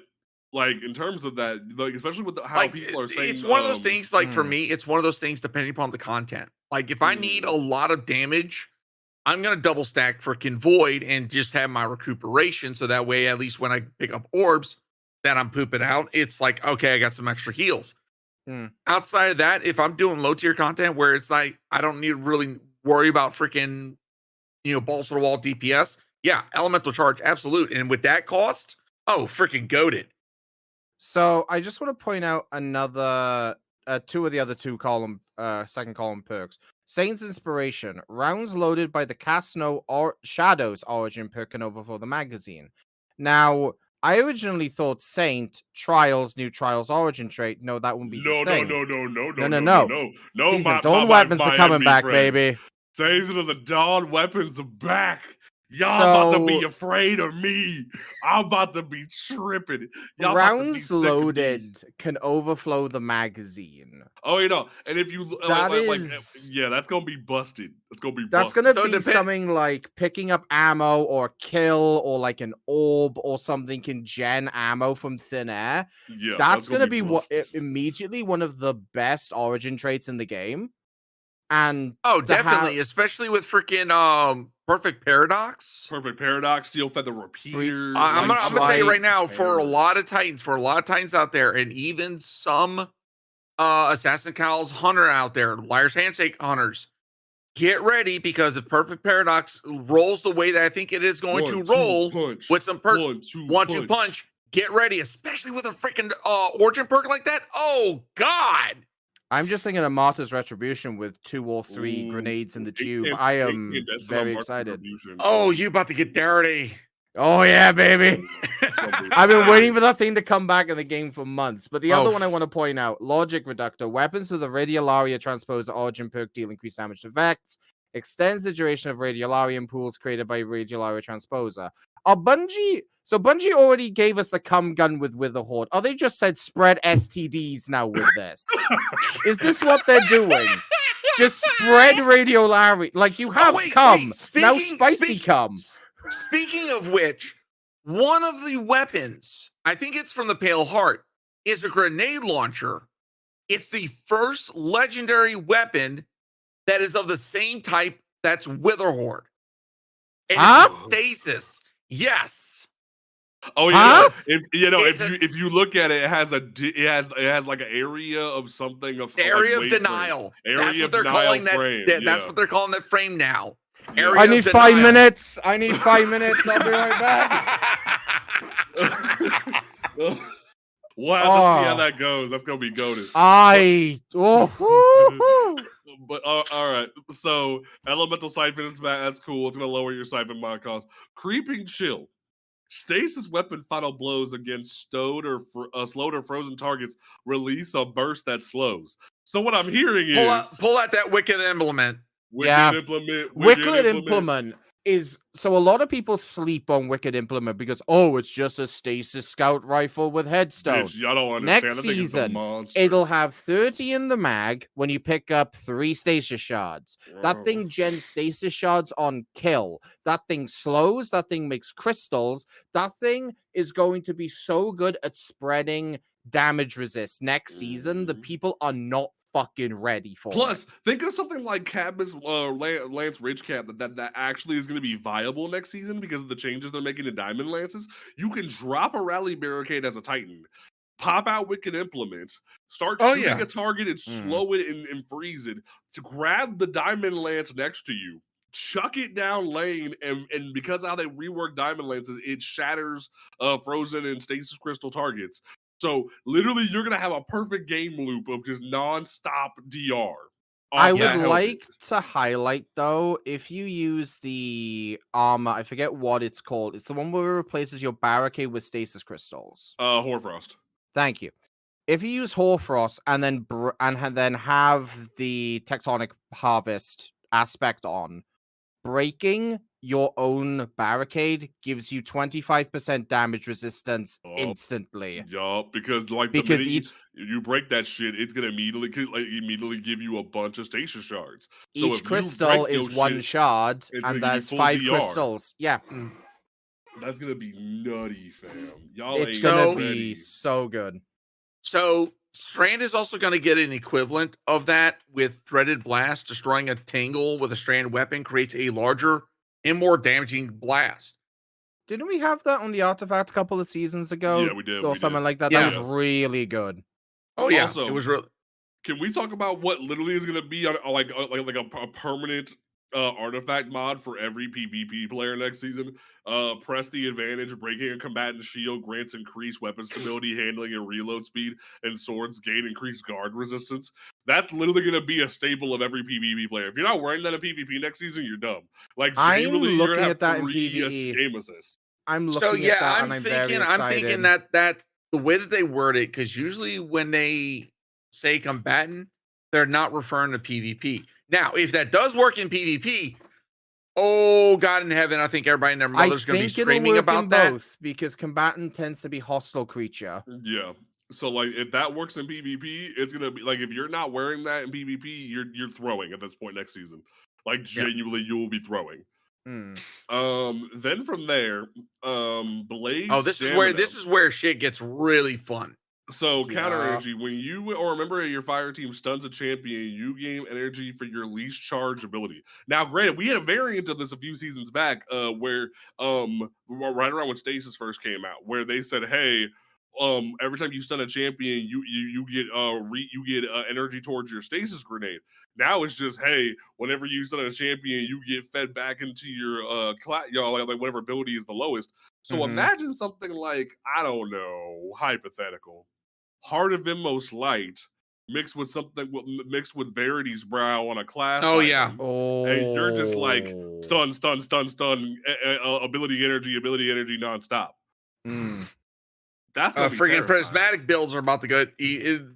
like in terms of that, like especially with how people are saying, it's one of those things. Like for me, it's one of those things depending upon the content. Like if I need a lot of damage, I'm gonna double stack freaking Void and just have my recuperation, so that way at least when I pick up orbs that I'm pooping out, it's like okay, I got some extra heals. Outside of that, if I'm doing low tier content where it's like I don't need to really worry about freaking balls to the wall DPS, elemental charge, absolute. And with that cost, freaking goated. So I just want to point out another 2 of the other 2 column second column perks. Saint's Inspiration, rounds loaded by the Cast No or Shadows origin perk can overflow the magazine. Now, I originally thought Saint Trials, new Trials origin trait. No, that wouldn't be the thing. No. Season Dawn weapons are coming back, baby. Season of the Dawn weapons are back. Y'all about to be afraid of me. I'm about to be tripping. Y'all rounds loaded can overflow the magazine. Oh, you know, and if you that's gonna be busted. It's gonna be that's busted. Gonna be something like picking up ammo or kill or like an orb or something can gen ammo from thin air. Yeah, that's gonna be immediately one of the best origin traits in the game. And definitely, especially with freaking Perfect Paradox. Perfect Paradox, Steel Feather Repeater. I'm gonna tell you right now, for a lot of Titans out there, and even some Assassin Cowl's Hunter out there, Liar's Handshake Hunters, get ready, because if Perfect Paradox rolls the way that I think it is going to roll, with some perk, 1-2 punch, get ready, especially with a freaking origin perk like that. Oh God. I'm just thinking of Martyr's Retribution with 2 or 3 grenades in the tube. I am very excited. Oh, you about to get dirty. Oh, yeah, baby. I've been waiting for that thing to come back in the game for months. But the other one I want to point out, Logic Reductor. Weapons with a Radiolaria Transposer origin perk deal increased damage to Vex. Extends the duration of Radiolarian pools created by Radiolaria Transposer. Bungie already gave us the cum gun with Witherhoard. Are they just said spread STDs now with this? Is this what they're doing? Just spread Radiolari. Like, you have cum. Now spicy cum. Speaking of which, one of the weapons, I think it's from the Pale Heart, is a grenade launcher. It's the first legendary weapon that is of the same type that's Witherhoard. And it's stasis. Yes. Oh yeah. If you look at it, it has like an area of something of area of denial. That's what they're calling that. That's what they're calling that frame now. I need 5 minutes. I'll be right back. We'll have to see how that goes. That's gonna be goated. But all right. So elemental siphon is back. That's cool. It's gonna lower your siphon mod cost. Creeping chill. Stasis weapon final blows against slowed or frozen targets release a burst that slows. So what I'm hearing is pull out that wicked implement. Wicked implement is so a lot of people sleep on Wicked Implement because it's just a stasis scout rifle with headstone. Bitch, y'all don't understand. Next season, it'll have 30 in the mag when you pick up 3 stasis shards. That thing gens stasis shards on kill. That thing slows. That thing makes crystals. That thing is going to be so good at spreading damage resist next season. The people are not fucking ready for Plus, think of something like Cadmus Lance Ridge Cap that actually is going to be viable next season because of the changes they're making to Diamond Lances. You can drop a Rally Barricade as a Titan, pop out Wicked Implement, start shooting a target and slow it and freeze it to grab the Diamond Lance next to you, chuck it down lane, and because of how they rework Diamond Lances, it shatters frozen and stasis crystal targets. So literally, you're gonna have a perfect game loop of just non-stop DR. I would like to highlight though, if you use the armor, I forget what it's called. It's the one where it replaces your barricade with stasis crystals. Hoarfrost. Thank you. If you use Hoarfrost and then have the Tectonic Harvest aspect on, breaking your own barricade gives you 25% damage resistance instantly. Yup, because you break that shit, it's gonna immediately give you a bunch of stasis shards. So each crystal is 1 shard, and there's 5 crystals. Yeah. That's gonna be nutty, fam. It's gonna be so good. So Strand is also going to get an equivalent of that with Threaded Blast. Destroying a Tangle with a Strand weapon creates a larger and more damaging blast. Didn't we have that on the Artifact a couple of seasons ago? Yeah, we did. Or something like that. Yeah. That was really good. Oh yeah, also, it was really. Can we talk about what literally is going to be like a permanent artifact mod for every PvP player next season? Press the advantage, breaking a combatant shield grants increased weapon stability, handling, and reload speed, and swords gain increased guard resistance. That's literally going to be a staple of every PvP player. If you're not wearing that in PvP next season, you're dumb. Like, I'm looking you're gonna have at that 3 in PvE. game assists. I'm looking at that, and I'm thinking that the way that they word it, because usually when they say combatant, they're not referring to PvP. Now, if that does work in PvP, Oh, God in heaven, I think everybody and their mother's going to be screaming about that. Both, because combatant tends to be hostile creature. Yeah. So, like, if that works in PvP, it's going to be, like, if you're not wearing that in PvP, you're throwing at this point next season. Like, genuinely, you will be throwing. Then from there, Blaze. Oh, this is where shit gets really fun. So counter energy, when you or a member of your fire team stuns a champion, you gain energy for your least charge ability. Now, granted, we had a variant of this a few seasons back, where right around when Stasis first came out, where they said, hey, every time you stun a champion, you get energy towards your stasis grenade. Now it's just, hey, whenever you stun a champion, you get fed back into your like whatever ability is the lowest. So imagine something like, I don't know, hypothetical, Heart of Inmost Light mixed with Verity's Brow on a class. Oh item, yeah. And you're just like stun, ability energy nonstop. That's gonna be freaking prismatic builds are about to go. It's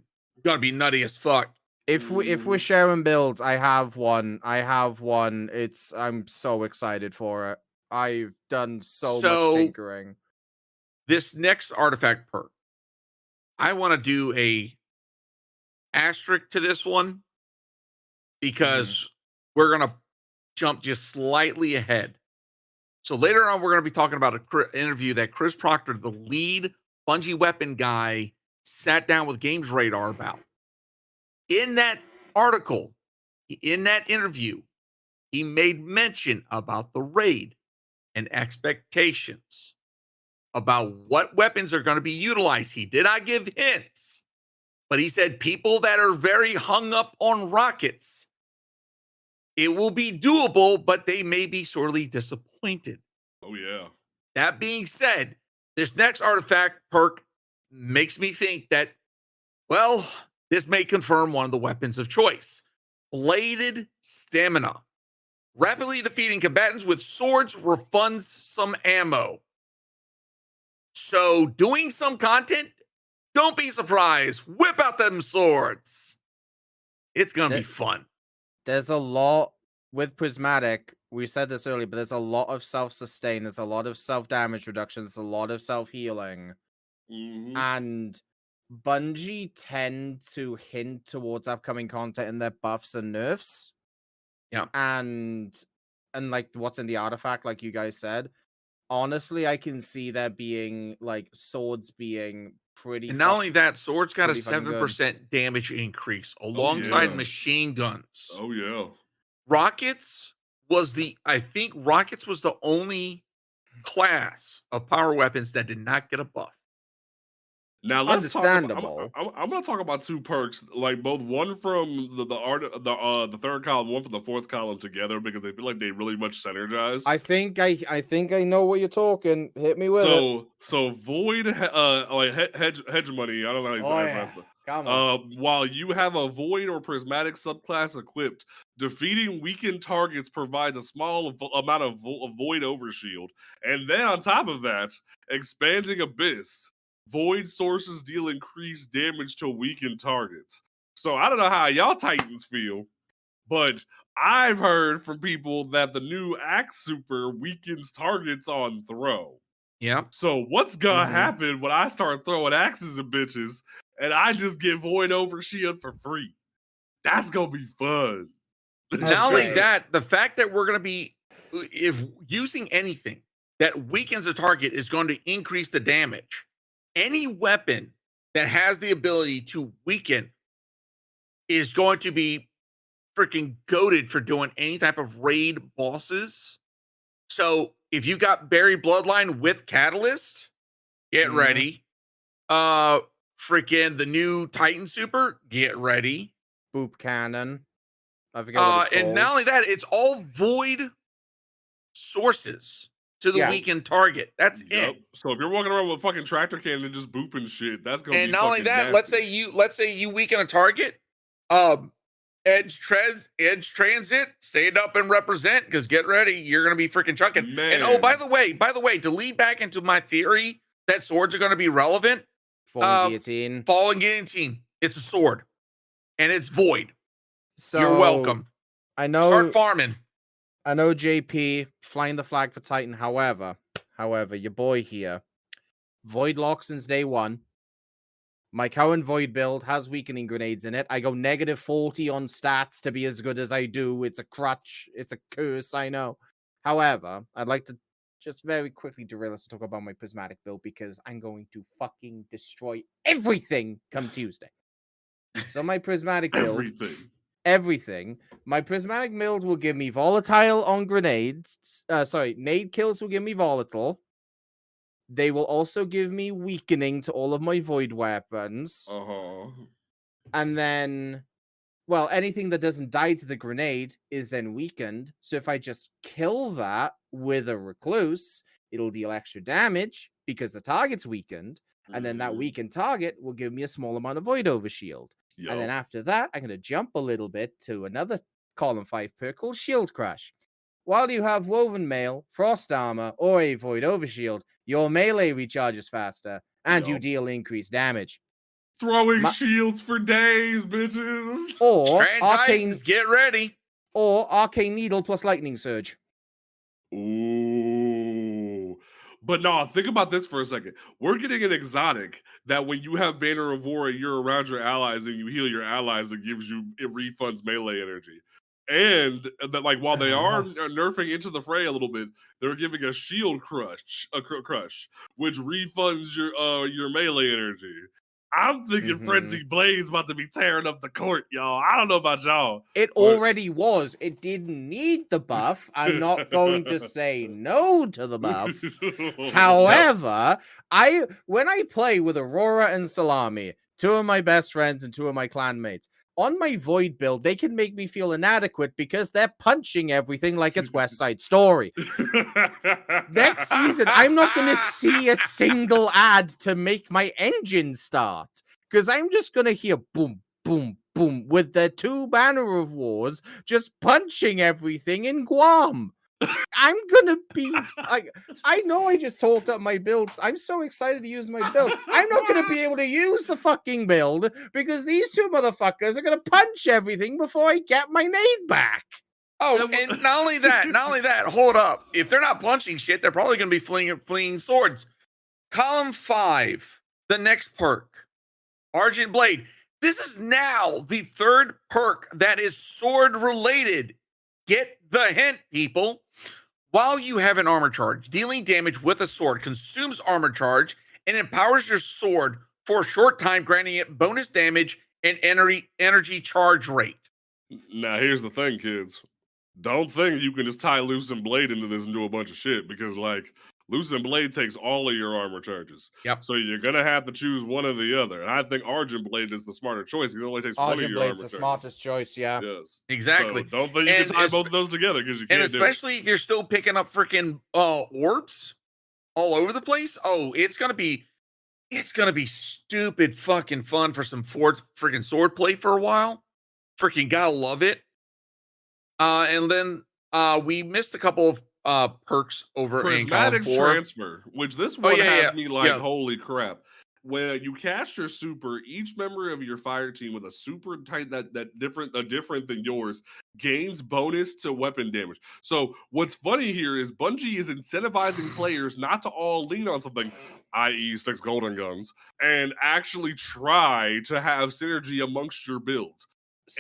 gonna be nutty as fuck. If we're sharing builds, I have one. I'm so excited for it. I've done so much tinkering. This next artifact perk, I want to do a asterisk to this one because we're gonna jump just slightly ahead. So later on, we're gonna be talking about an interview that Chris Proctor, the lead Bungie weapon guy, sat down with Games Radar about. In that article, in that interview, he made mention about the raid and expectations about what weapons are going to be utilized. He did not give hints, but he said people that are very hung up on rockets, it will be doable, but they may be sorely disappointed. Oh, yeah. That being said, this next artifact perk makes me think that, well, this may confirm one of the weapons of choice. Bladed Stamina. Rapidly defeating combatants with swords refunds some ammo. So doing some content, don't be surprised. Whip out them swords. It's going to be fun. There's a lot with Prismatic. We said this earlier, but there's a lot of self-sustain. There's a lot of self-damage reduction. There's a lot of self-healing. And Bungie tend to hint towards upcoming content in their buffs and nerfs. Yeah. And like what's in the artifact, like you guys said. Honestly, I can see there being like swords being pretty. And not only that, swords got a 7% damage increase alongside machine guns. Oh yeah. Rockets was the only class of power weapons that did not get a buff. Now let's understandable. I'm going to talk about two perks, like both one from the third column, one from the fourth column together, because I feel like they really much synergize. I think I know what you're talking. Hit me with it. So Void, like hegemony. I don't know how you say it. Come on. While you have a Void or Prismatic subclass equipped, defeating weakened targets provides a small amount of Void overshield, and then on top of that, expanding Abyss. Void sources deal increased damage to weakened targets. So I don't know how y'all Titans feel, but I've heard from people that the new Axe Super weakens targets on throw. Yeah. So what's gonna happen when I start throwing axes at bitches and I just get Void Overshield for free? That's gonna be fun. Not only that, the fact that we're gonna be using anything that weakens a target is going to increase the damage. Any weapon that has the ability to weaken is going to be freaking goated for doing any type of raid bosses. So if you got Buried Bloodline with Catalyst, get ready. Freaking the new Titan Super, get ready. Boop Cannon. I forget what it's called. And not only that, it's all Void sources to the weakened target. That's it. So if you're walking around with a fucking tractor cannon and just booping shit, that's gonna be. And not only that, nasty. let's say you weaken a target. Edge transit, stand up and represent, because get ready, you're gonna be freaking chucking. Man. And by the way, to lead back into my theory that swords are gonna be relevant. Falling Guillotine. Falling Guillotine. It's a sword, and it's Void. So you're welcome. I know. Start farming. I know JP flying the flag for Titan. However, your boy here, Void lock since day one. My current Void build has weakening grenades in it. I go -40 on stats to be as good as I do. It's a crutch. It's a curse, I know. However, I'd like to just very quickly derail us to talk about my prismatic build because I'm going to fucking destroy everything come Tuesday. So my prismatic build... Everything. My prismatic build will give me volatile on grenades. Nade kills will give me volatile. They will also give me weakening to all of my void weapons. And then, well, anything that doesn't die to the grenade is then weakened. So if I just kill that with a recluse, it'll deal extra damage because the target's weakened. And then that weakened target will give me a small amount of void overshield. And then after that, I'm going to jump a little bit to another column 5 perk called Shield Crush. While you have Woven Mail, Frost Armor, or a Void Overshield, your melee recharges faster, and you deal increased damage. Throwing shields for days, bitches! Or Titans, get ready! Or Arcane Needle plus Lightning Surge. Ooh. But no, think about this for a second. We're getting an exotic that when you have Banner of War, you're around your allies and you heal your allies, it refunds melee energy. And that, like, while they are nerfing Into the Fray a little bit, they're giving a shield crush, which refunds your melee energy. I'm thinking Frenzy Blade's about to be tearing up the court, y'all. I don't know about y'all. It already was. It didn't need the buff. I'm not going to say no to the buff. However, when I play with Aurora and Salami, 2 of my best friends and 2 of my clanmates, on my Void build, they can make me feel inadequate because they're punching everything like it's West Side Story. Next season, I'm not going to see a single ad to make my engine start because I'm just going to hear boom, boom, boom with their 2 Banner of Wars just punching everything in Guam. I'm gonna be like, I know I just talked up my builds. I'm so excited to use my build. I'm not gonna be able to use the fucking build because these 2 motherfuckers are gonna punch everything before I get my nade back. Oh, and not only that, hold up. If they're not punching shit, they're probably gonna be fleeing swords. Column 5, the next perk, Argent Blade. This is now the 3rd perk that is sword related. Get the hint, people. While you have an armor charge, dealing damage with a sword consumes armor charge and empowers your sword for a short time, granting it bonus damage and energy charge rate. Now, here's the thing, kids. Don't think you can just tie Lucent Blade into this and do a bunch of shit because, like, Lucent Blade takes all of your armor charges. Yep. So you're going to have to choose one or the other. And I think Argent Blade is the smarter choice. It only takes one of your armor charges. Argent Blade's the smartest choice, yeah. Yes. Exactly. So don't think you can tie both of those together because you can't. And especially if you're still picking up freaking orbs all over the place. Oh, it's going to be stupid fucking fun for some freaking sword play for a while. Freaking gotta love it. And then we missed a couple of perks over in Prismatic Transfer, which this one has me like, holy crap. When you cast your super, each member of your fire team with a super type that different than yours gains bonus to weapon damage. So what's funny here is Bungie is incentivizing players not to all lean on something, i.e. 6 golden guns, and actually try to have synergy amongst your builds.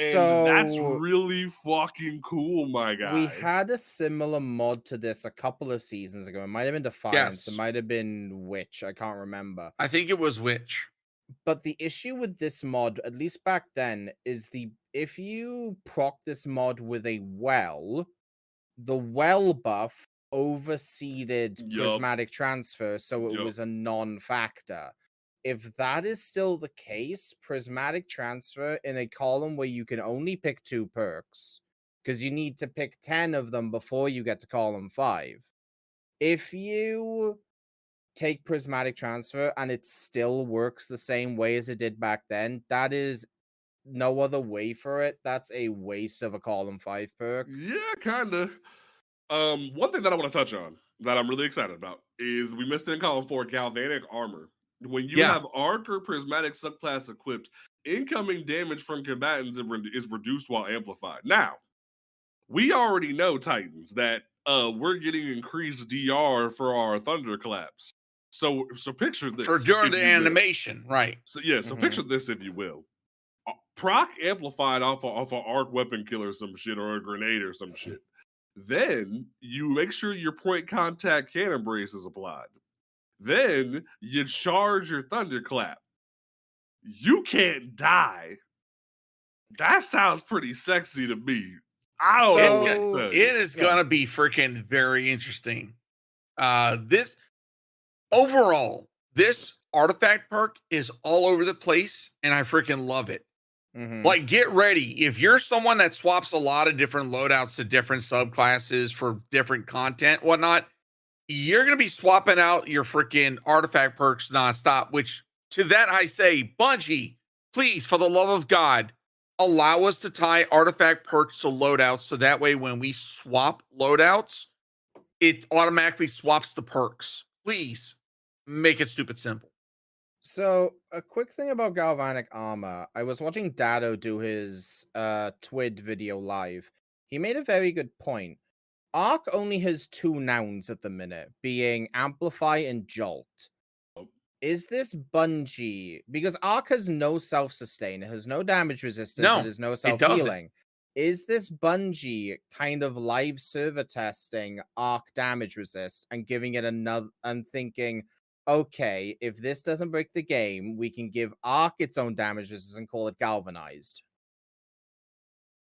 And that's really fucking cool, my guy. We had a similar mod to this a couple of seasons ago. It might have been Defiance. It might have been Witch. I can't remember. I think it was Witch. But the issue with this mod, at least back then, is if you proc this mod with a well, the well buff overseeded Prismatic Transfer, so it was a non-factor. If that is still the case, Prismatic Transfer in a column where you can only pick 2 perks, because you need to pick 10 of them before you get to column 5. If you take Prismatic Transfer and it still works the same way as it did back then, that is no other way for it. That's a waste of a column 5 perk. Yeah, kind of. One thing that I want to touch on that I'm really excited about is we missed in column 4 Galvanic Armor. When you have Arc or Prismatic subclass equipped, incoming damage from combatants is reduced while amplified. Now, we already know, Titans, that we're getting increased DR for our thunderclaps. So picture this. For during the animation, right. So so picture this, if you will. Proc amplified off an arc weapon kill or some shit, or a grenade or some shit. Then you make sure your point contact cannon brace is applied. Then you charge your thunderclap. You can't die. That sounds pretty sexy to me. I don't know. It is gonna be freaking very interesting. This overall, this artifact perk is all over the place, and I freaking love it. Like, get ready. If you're someone that swaps a lot of different loadouts to different subclasses for different content, whatnot, you're gonna be swapping out your freaking artifact perks nonstop. Which, to that I say, Bungie, please, for the love of God, allow us to tie artifact perks to loadouts, so that way when we swap loadouts, it automatically swaps the perks. Please make it stupid simple. So, a quick thing about galvanic armor. I was watching Dado do his Twid video live. He made a very good point. Arc only has 2 nouns at the minute, being Amplify and Jolt. Is this Bungie? Because Arc has no self-sustain, it has no damage resistance, it has no self-healing. Is this Bungie kind of live server testing Arc damage resist and giving it another, and thinking, okay, if this doesn't break the game, we can give Arc its own damage resist and call it galvanized?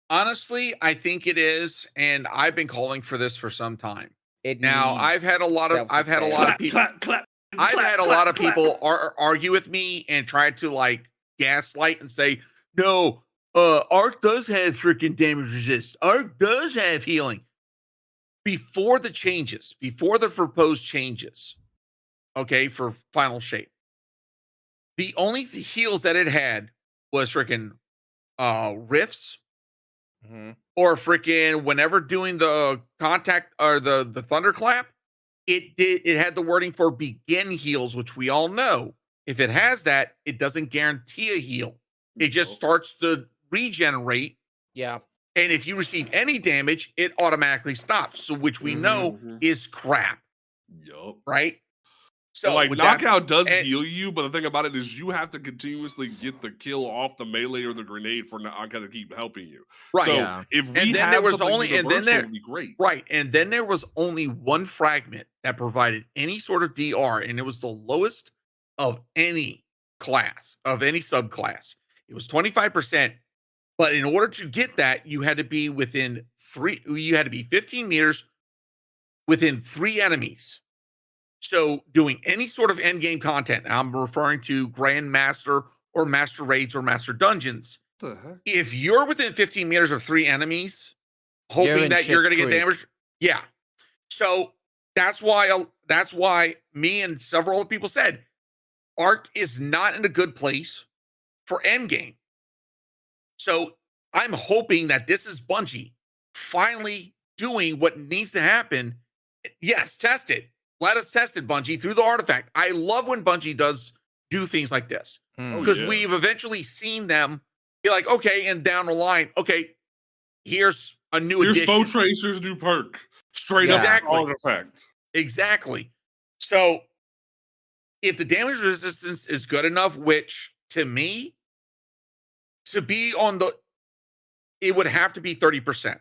Honestly, I think it is, and I've been calling for this for some time. I've had a lot of people argue with me and try to like gaslight and say, no, Arc does have freaking damage resist. Arc does have healing. Before the changes, before the proposed changes, okay, for Final Shape, the only heals that it had was freaking rifts, or freaking whenever doing the contact or the thunderclap, it had the wording for begin heals, which we all know if it has that, it doesn't guarantee a heal. It just starts to regenerate. Yeah. And if you receive any damage, it automatically stops. So which we know is crap. Yup. Right? So like knockout does heal you, but the thing about it is you have to continuously get the kill off the melee or the grenade for knockout to keep helping you. Right. So if we have something universal, it would be great. Right. And then there was only one fragment that provided any sort of DR, and it was the lowest of any class, of any subclass. It was 25%. But in order to get that, you had to be within 15 meters within 3 enemies. So doing any sort of end game content, I'm referring to Grandmaster or Master Raids or Master Dungeons. If you're within 15 meters of 3 enemies, hoping that you're going to get damage. Yeah. So that's why me and several other people said Arc is not in a good place for end game. So I'm hoping that this is Bungie finally doing what needs to happen. Yes, test it. Let us test it, Bungie, through the artifact. I love when Bungie does do things like this, because we've eventually seen them be like, okay, and down the line, okay, here's a new addition. Here's Foe Tracer's new perk. Straight up artifact. Exactly. So if the damage resistance is good enough, which to me, to be on the, it would have to be 30%.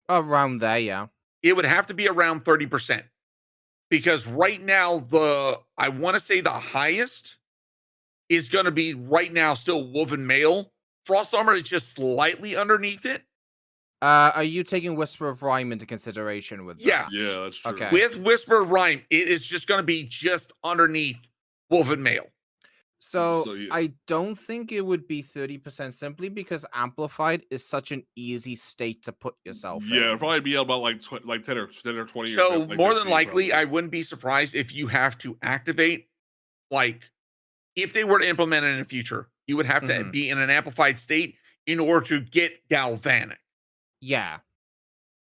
Around there, yeah. It would have to be around 30%. Because right now, I want to say the highest is going to be right now still Woven Mail. Frost Armor is just slightly underneath it. Are you taking Whisper of Rhyme into consideration with this? Yes. Yeah, that's true. Okay. With Whisper of Rhyme, it is just going to be just underneath Woven Mail. So yeah. I don't think it would be 30% simply because Amplified is such an easy state to put yourself in. Yeah, it'd probably be about like 10 or 20. So or more than likely, I wouldn't be surprised if you have to activate, like, if they were to implement it in the future, you would have to be in an amplified state in order to get Galvanic. Yeah.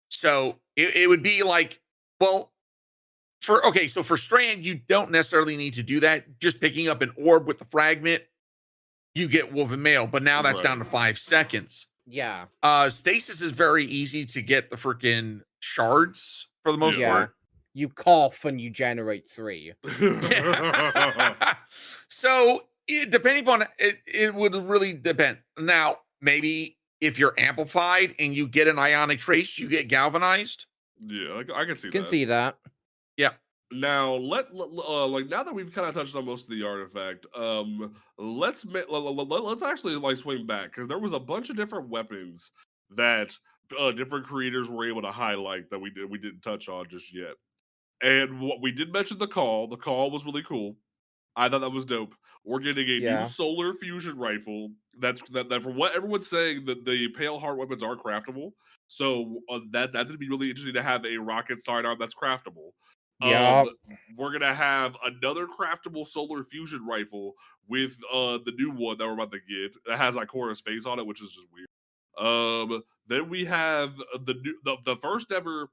So it would be like, well, so for Strand, you don't necessarily need to do that. Just picking up an orb with the fragment, you get Woven Mail. But now that's down to 5 seconds. Yeah. Stasis is very easy to get the freaking shards for the most part. You cough and you generate 3. So depending on it would really depend. Now, maybe if you're amplified and you get an ionic trace, you get galvanized. Yeah, I can see Can see that. Yeah. Now like now that we've kind of touched on most of the artifact, let's actually like swing back because there was a bunch of different weapons that different creators were able to highlight that we didn't touch on just yet. And what we did mention the call was really cool. I thought that was dope. We're getting a new solar fusion rifle. That from what everyone's saying, that the pale heart weapons are craftable. So that's gonna be really interesting to have a rocket sidearm that's craftable. We're gonna have another craftable solar fusion rifle with the new one that we're about to get that has Ikora's face on it, which is just weird. Then we have the first ever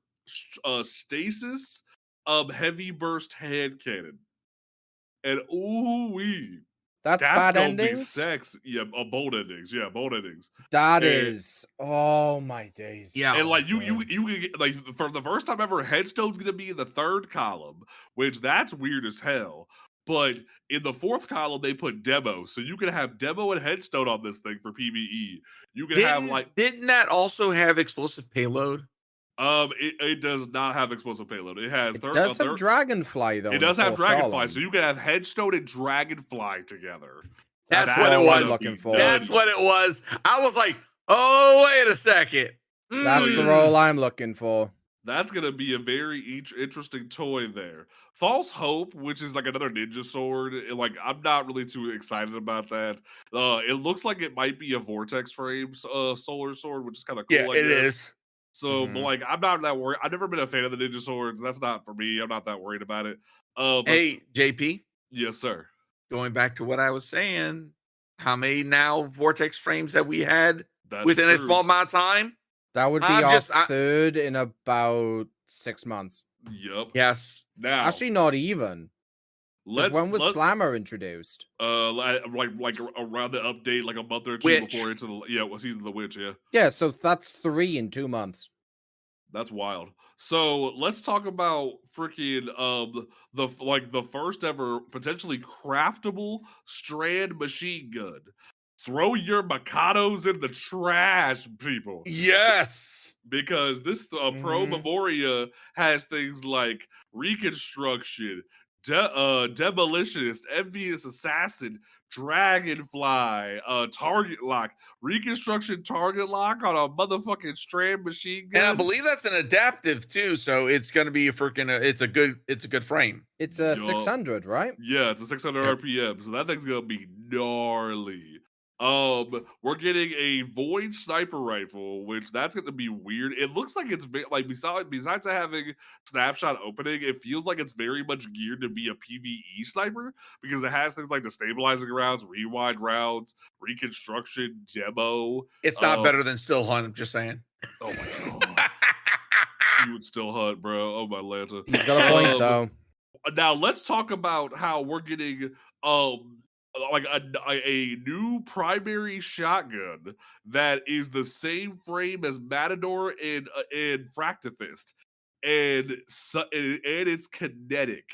stasis heavy burst hand cannon. And that's bad endings. Be sex. Yeah, bold endings. Yeah, bold endings. That is, oh my days. Yeah, and like you can get, like, for the first time ever, Headstone's gonna be in the 3rd column, which that's weird as hell. But in the 4th column, they put demo, so you can have demo and Headstone on this thing for PvE. You can have like, didn't that also have explosive payload? It does not have explosive payload. It has. It does have Dragonfly though. It does have Dragonfly, so you can have Headstone and Dragonfly together. That's what it was. Looking for. That's what it was. I was like, oh, wait a second. That's the role I'm looking for. That's gonna be a very interesting toy there. False Hope, which is like another ninja sword. Like, I'm not really too excited about that. It looks like it might be a Vortex Frames solar sword, which is kind of cool. Yeah, it is. So, but like, I'm not that worried. I've never been a fan of the ninja swords. That's not for me. I'm not that worried about it. Hey, JP. Yes, sir. Going back to what I was saying, how many now Vortex Frames have we had within a small amount of time? That would be our 3rd in about 6 months. Yep. Yes. Now, actually, not even. When was Slammer introduced? Like around the update, like a month or 2 before into the season of the Witch. Yeah, so that's 3 in 2 months. That's wild. So let's talk about freaking the first ever potentially craftable strand machine gun. Throw your Mikados in the trash, people. Yes. Because this Pro Memoria has things like Reconstruction, Demolitionist, Envious Assassin, Dragonfly, Target Lock, Reconstruction Target Lock on a motherfucking strand machine gun. And I believe that's an adaptive too, so it's gonna be a freaking it's a good frame. It's a 600, right? Yeah, it's a 600 RPM, so that thing's gonna be gnarly. We're getting a Void Sniper Rifle, which that's going to be weird. It looks like it's like besides having snapshot opening, it feels like it's very much geared to be a PvE sniper because it has things like the stabilizing rounds, rewind rounds, reconstruction, demo. It's not better than Still Hunt. I'm just saying. Oh my god, you would still hunt, bro. Oh my Lanta. He's got a point though. Now let's talk about how we're getting like a new primary shotgun that is the same frame as Matador and Fractifist, and it's kinetic.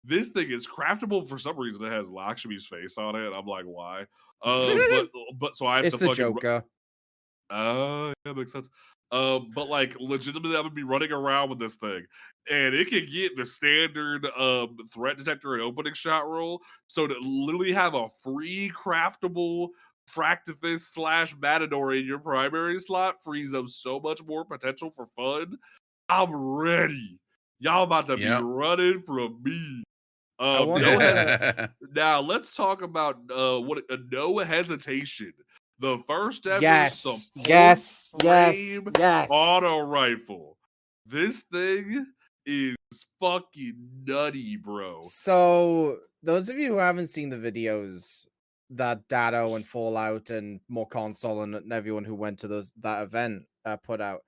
This thing is craftable. For some reason, it has Lakshmi's face on it. I'm like, why? But so I have it's to the Joker. Yeah, makes sense. But like legitimately, I'm gonna be running around with this thing, and it can get the standard threat detector and opening shot roll. So to literally have a free craftable Fractifist / Matador in your primary slot frees up so much more potential for fun. I'm ready. Y'all about to be running from me. Now let's talk about no hesitation. The first ever auto rifle. This thing is fucking nutty, bro. So those of you who haven't seen the videos that Datto and Fallout and More Console and everyone who went to that event put out,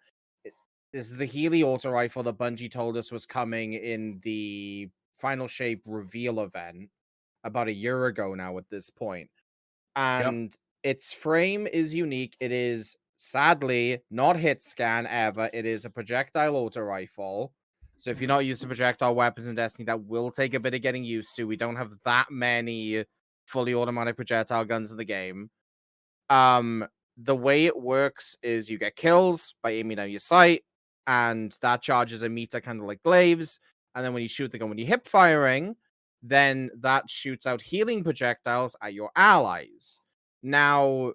this is the Healy auto rifle that Bungie told us was coming in the Final Shape reveal event about a year ago now at this point. And its frame is unique. It is Sadly, not hit scan ever. It is a projectile auto rifle. So if you're not used to projectile weapons in Destiny, that will take a bit of getting used to. We don't have that many fully automatic projectile guns in the game. The way it works is you get kills by aiming down your sight, and that charges a meter kind of like glaives. And then when you shoot the gun, when you hip firing, then that shoots out healing projectiles at your allies. Now,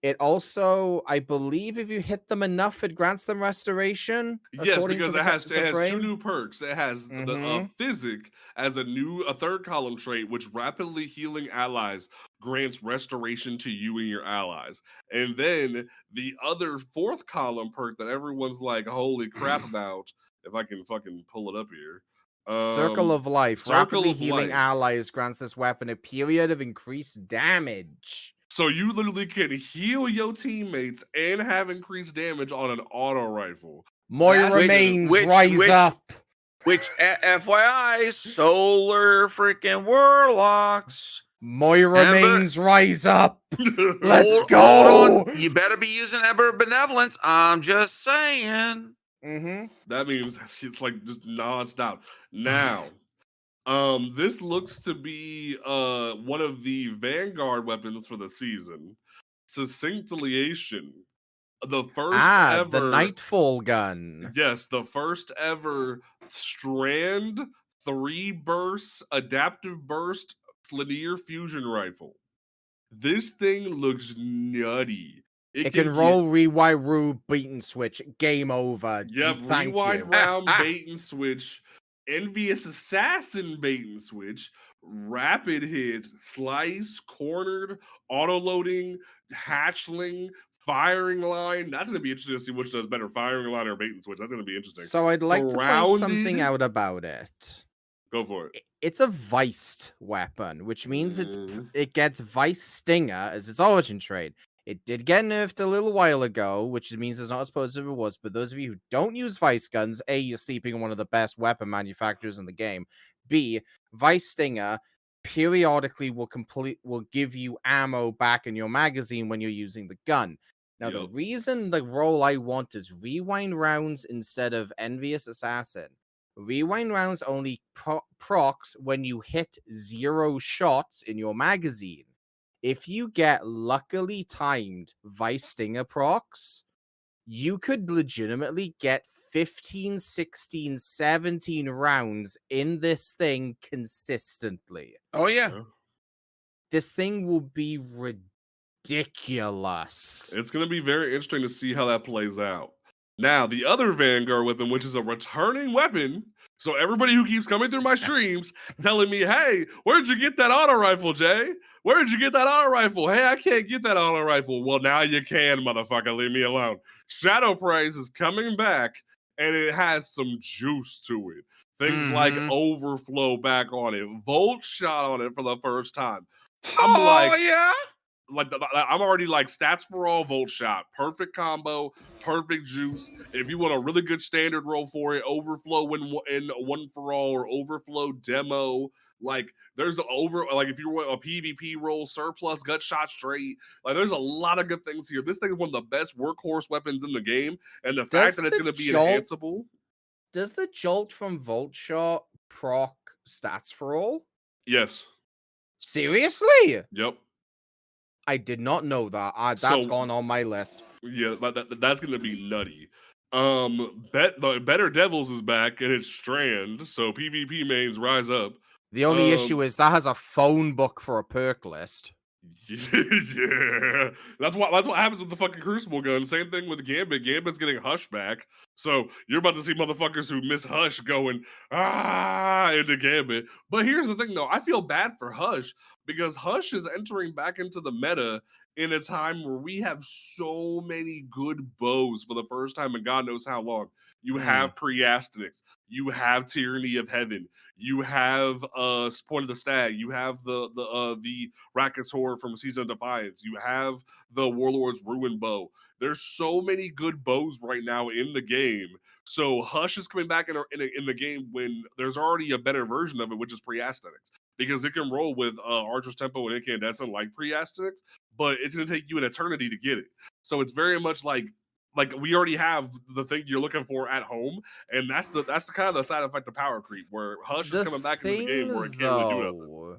it also, I believe, if you hit them enough, it grants them restoration. Yes, because it has two frame. new perks. It has the physic as a third column trait, which rapidly healing allies grants restoration to you and your allies. And then the other fourth column perk that everyone's like, holy crap about, if I can fucking pull it up here. Circle of Life. Circle Rapidly of healing Life. allies grants this weapon a period of increased damage. So you literally can heal your teammates and have increased damage on an auto rifle. Moira Mains, rise up. Which, FYI, solar freaking warlocks. Moira Mains, rise up. Let's go. You better be using Ember Benevolence. I'm just saying. That means it's like just nonstop. Now, this looks to be one of the Vanguard weapons for the season. Succinctiliation. The first ever the Nightfall gun. Yes, the first ever strand 3-burst adaptive burst linear fusion rifle. This thing looks nutty. It can roll, rewind, bait and switch. Game over. Yep, rewind round, bait and switch. Envious Assassin bait and switch. Rapid hit, slice, cornered, auto-loading, hatchling, firing line. That's going to be interesting to see which does better, firing line or bait and switch. That's going to be interesting. So I'd like to point something out about it. Go for it. It's a viced weapon, which means it gets Vice Stinger as its origin trait. It did get nerfed a little while ago, which means it's not as positive as it was. But those of you who don't use Vice guns, A, you're sleeping on one of the best weapon manufacturers in the game. B, Vice Stinger periodically will give you ammo back in your magazine when you're using the gun. Now, the reason the role I want is rewind rounds instead of Envious Assassin. Rewind rounds only procs when you hit 0 shots in your magazine. If you get luckily timed Vice Stinger procs, you could legitimately get 15, 16, 17 rounds in this thing consistently. Oh, yeah. This thing will be ridiculous. It's going to be very interesting to see how that plays out. Now, the other Vanguard weapon, which is a returning weapon. So everybody who keeps coming through my streams telling me, hey, where'd you get that auto rifle, Jay? Where'd you get that auto rifle? Hey, I can't get that auto rifle. Well, now you can, motherfucker. Leave me alone. Shadow Praise is coming back, and it has some juice to it. Things like overflow back on it. Volt shot on it for the first time. I'm already like stats for all, volt shot, perfect combo, perfect juice. If you want a really good standard roll for it, overflow in one for all or overflow demo. Like there's if you want a PvP roll, surplus, gut shot straight. Like there's a lot of good things here. This thing is one of the best workhorse weapons in the game, and the fact that it's going to be enhanceable. Does the jolt from Volt Shot proc stats for all? Yes. Seriously? Yep. I did not know that. That's gone on my list. Yeah, that's going to be nutty. Better Devils is back and it's Strand, so PvP mains rise up. The only issue is that has a phone book for a perk list. Yeah, that's what happens with the fucking Crucible gun. Same thing with Gambit. Gambit's getting Hush back, so you're about to see motherfuckers who miss Hush going into Gambit. But here's the thing, though, I feel bad for Hush because Hush is entering back into the meta in a time where we have so many good bows for the first time in God knows how long. You have Priastics, you have Tyranny of Heaven, you have Point of the Stag, you have the Racketor from Season of Defiance, you have the Warlord's Ruin bow. There's so many good bows right now in the game. So Hush is coming back in the game when there's already a better version of it, which is Priastics. because it can roll with Archer's Tempo and Incandescent like pre-Asterix, but it's going to take you an eternity to get it. So it's very much like we already have the thing you're looking for at home, and that's the kind of the side effect of power creep, where Hush is coming back into the game where it can't really do nothing.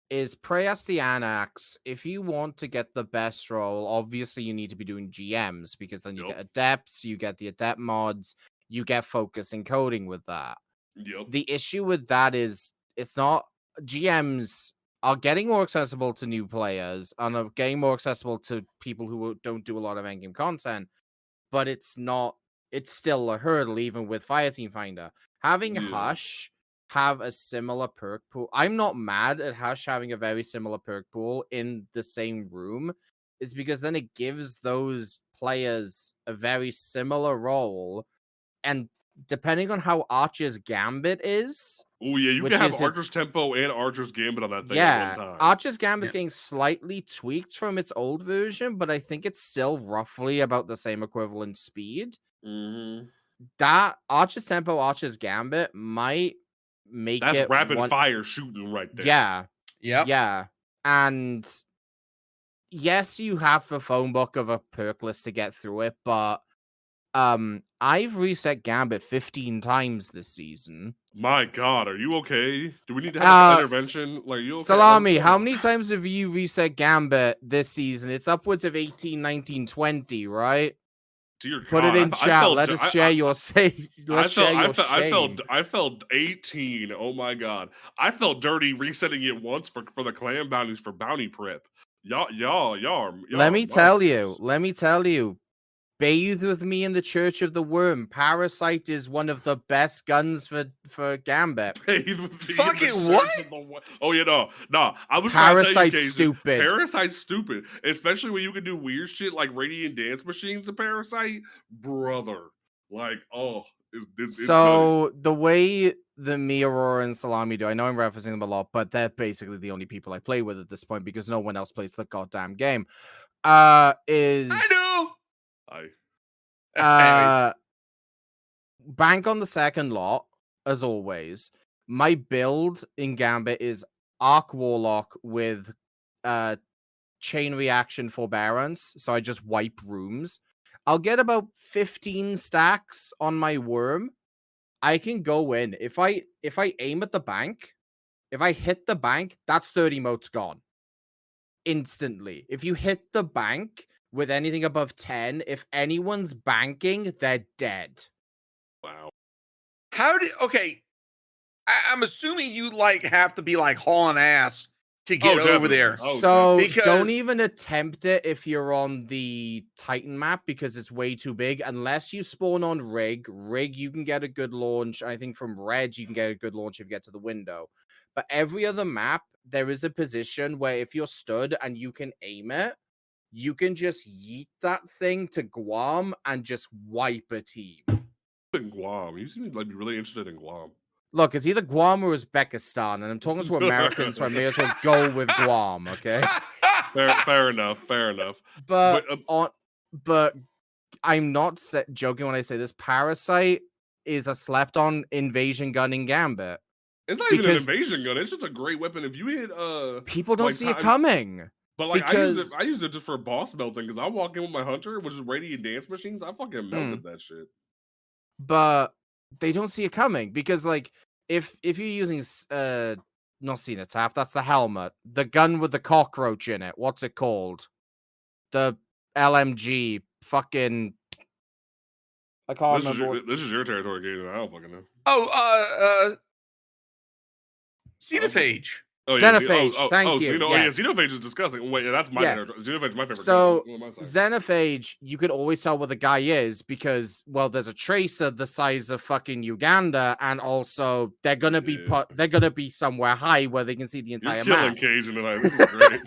Is Pre-Astyanax, if you want to get the best roll, obviously you need to be doing GMs, because then you get Adepts, you get the Adept mods, you get Focus Encoding with that. Yep. The issue with that is it's not... GMs are getting more accessible to new players and are getting more accessible to people who don't do a lot of endgame content, but it's still a hurdle even with Fireteam Finder. Having Hush have a similar perk pool. I'm not mad at Hush having a very similar perk pool in the same room, is because then it gives those players a very similar role, and depending on how Archer's Gambit is... Oh yeah, you can have Archer's Tempo and Archer's Gambit on that thing at one time. Archer's Gambit is getting slightly tweaked from its old version, but I think it's still roughly about the same equivalent speed. Mm-hmm. That Archer's Tempo, Archer's Gambit might make That's rapid fire shooting right there. Yeah. Yeah. Yeah. And yes, you have the phone book of a perk list to get through it, but I've reset Gambit 15 times this season. My God, are you okay? Do we need to have an intervention? Like, you okay? Salami, how many times have you reset Gambit this season? It's upwards of 18, 19, 20, right? Dear Put God, it in chat. Let us share your say. I felt 18. Oh my God, I felt dirty resetting it once for the clan bounties for bounty prep. Y'all. Let me tell you. Bathe with me in the Church of the Worm. Parasite is one of the best guns for Gambit. Bathe with me. Fucking what? Oh yeah, no. I was Parasite stupid. Parasite's stupid, especially when you can do weird shit like Radiant Dance Machines to Parasite, brother. Like, it's so good. The way the me, Aurora, and Salami do, I know I'm referencing them a lot, but they're basically the only people I play with at this point because no one else plays the goddamn game. I do. Bank on the second lot, as always. My build in Gambit is Arc Warlock with chain reaction forbearance, so I just wipe rooms. I'll get about 15 stacks on my worm. I can go in. If I aim at the bank, if I hit the bank, that's 30 motes gone. Instantly. If you hit the bank with anything above 10, if anyone's banking, they're dead. Wow. Okay. I'm assuming you have to be hauling ass to get over there. So don't even attempt it if you're on the Titan map because it's way too big. Unless you spawn on Rig, you can get a good launch. I think from Red, you can get a good launch if you get to the window. But every other map, there is a position where if you're stood and you can aim it, you can just yeet that thing to Guam and just wipe a team. In Guam. You seem to be really interested in Guam. Look, it's either Guam or Uzbekistan, and I'm talking to Americans, so I may as well go with Guam, okay? Fair enough. But I'm not joking when I say this. Parasite is a slept-on invasion gun in Gambit. It's not even an invasion gun. It's just a great weapon. If you hit people don't see it coming. But I use it just for boss melting because I walk in with my hunter, which is Radiant Dance Machines. I fucking melted that shit. But they don't see it coming because if you're using not Cenotaph, that's the helmet. The gun with the cockroach in it. What's it called? The LMG. Fucking. I can't remember. This is your territory, Gator. I don't fucking know. Xenophage. Xenophage, thank you. Xenophage is disgusting. Wait, that's my territory. Xenophage is my favorite. So, Xenophage, you can always tell what the guy is because, well, there's a tracer the size of fucking Uganda, and also they're gonna be somewhere high where they can see the entire map. Cajun tonight. This is great.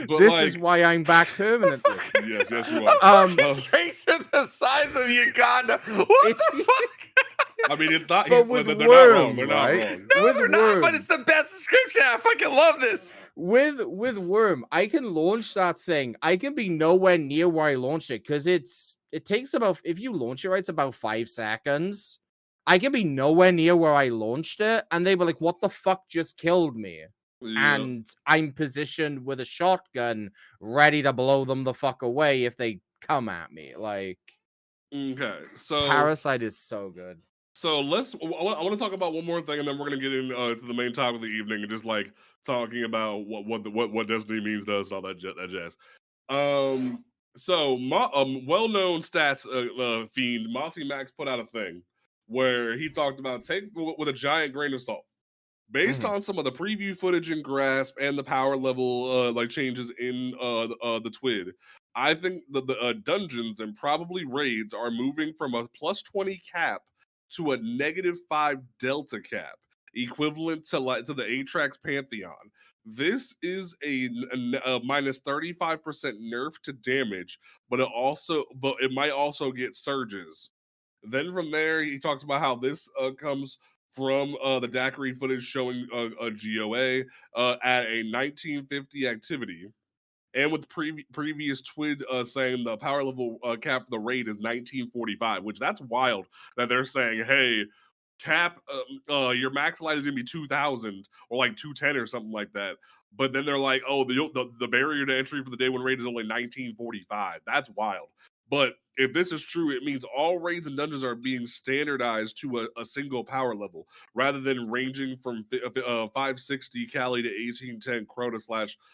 But this is why I'm back permanently. yes, you are. Tracer the size of Uganda. What the fuck? I mean, it's not. But with they're Worm, not wrong. They're right? not wrong. No, they're not. But it's the best description. I fucking love this. With Worm, I can launch that thing. I can be nowhere near where I launched it because it takes about, if you launch it right, it's about 5 seconds. I can be nowhere near where I launched it, and they were like, "What the fuck just killed me?" and I'm positioned with a shotgun, ready to blow them the fuck away if they come at me. Like, okay, so Parasite is so good. So I want to talk about one more thing, and then we're gonna get to the main topic of the evening, and just like talking about what Destiny means to us and all that jazz. So well-known stats fiend Mossy Max put out a thing where he talked about take with a giant grain of salt. Based on some of the preview footage in Grasp and the power level like changes in the TWID, I think the dungeons and probably raids are moving from a plus 20 cap to a -5 delta cap, equivalent to the Atrax Pantheon. This is a minus 35% nerf to damage, but it might also get surges. Then from there, he talks about how this comes from the daiquiri footage showing a GOA at a 1950 activity. And with previous TWID saying the power level cap for the raid is 1945, which that's wild that they're saying, hey, cap, your max light is going to be 2000 or like 210 or something like that. But then they're like, oh, the barrier to entry for the day one raid is only 1945. That's wild. But if this is true, it means all raids and dungeons are being standardized to a single power level rather than ranging from 560 Cali to 1810 Crota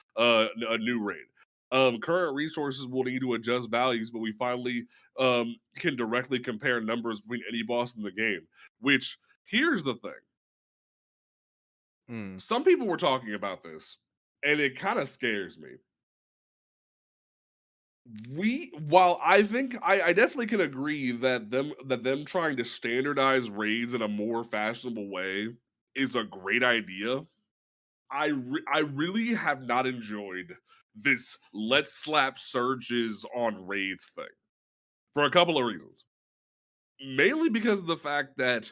/ a new raid. Current resources will need to adjust values, but we finally can directly compare numbers between any boss in the game. Which, here's the thing. Some people were talking about this, and it kind of scares me. While I think I definitely can agree that them trying to standardize raids in a more fashionable way is a great idea. I really have not enjoyed this let's slap surges on raids thing for a couple of reasons. Mainly because of the fact that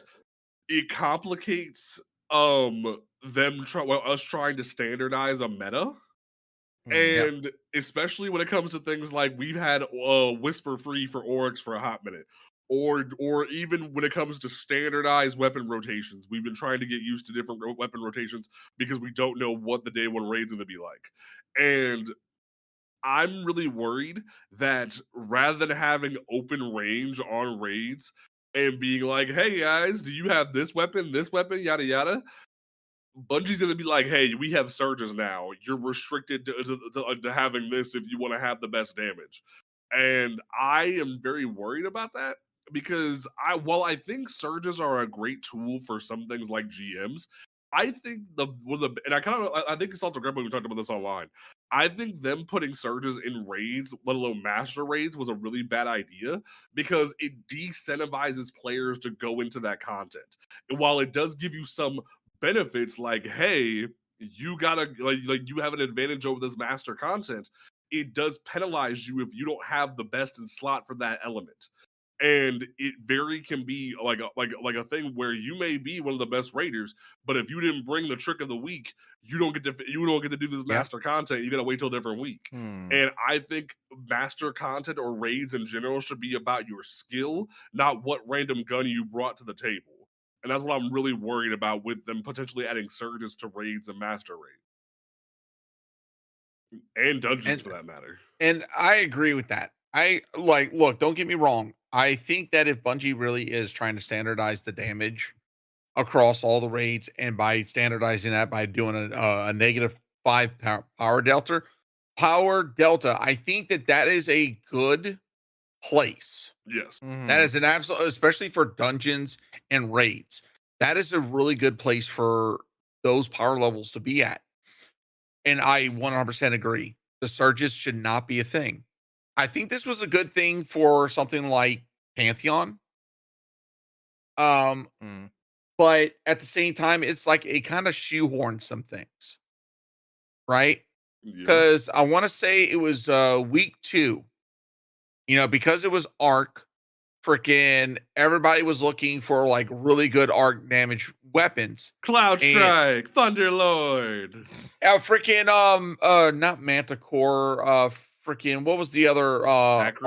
it complicates us trying to standardize a meta. And especially when it comes to things like we've had Whisper Free for Oryx for a hot minute. Or even when it comes to standardized weapon rotations, we've been trying to get used to different weapon rotations because we don't know what the day one raid's going to be like. And I'm really worried that rather than having open range on raids and being like, hey guys, do you have this weapon, yada yada, Bungie's going to be like, hey, we have surges now. You're restricted to having this if you want to have the best damage. And I am very worried about that because while I think surges are a great tool for some things like GMs, I think I think it's also great when we talked about this online. I think them putting surges in raids, let alone master raids, was a really bad idea because it decentivizes players to go into that content. And while it does give you some benefits like, hey, you gotta like you have an advantage over this master content, it does penalize you if you don't have the best in slot for that element. And it can be like a thing where you may be one of the best raiders, but if you didn't bring the trick of the week, you don't get to do this master content. You gotta wait till a different week. And I think master content or raids in general should be about your skill, not what random gun you brought to the table. And that's what I'm really worried about with them potentially adding surges to raids and master raids. And dungeons for that matter. And I agree with that. Look, don't get me wrong. I think that if Bungie really is trying to standardize the damage across all the raids, and by standardizing that by doing a -5 power delta, I think that is a good place. Yes. That is an absolute, especially for dungeons and raids. That is a really good place for those power levels to be at. And I 100% agree. The surges should not be a thing. I think this was a good thing for something like Pantheon. But at the same time, it's like it kind of shoehorned some things, right? Because I want to say it was week 2. Because it was Arc, freaking everybody was looking for like really good arc damage weapons. Cloud Strike, Thunderlord. Freaking not Manticore, freaking what was the other arc?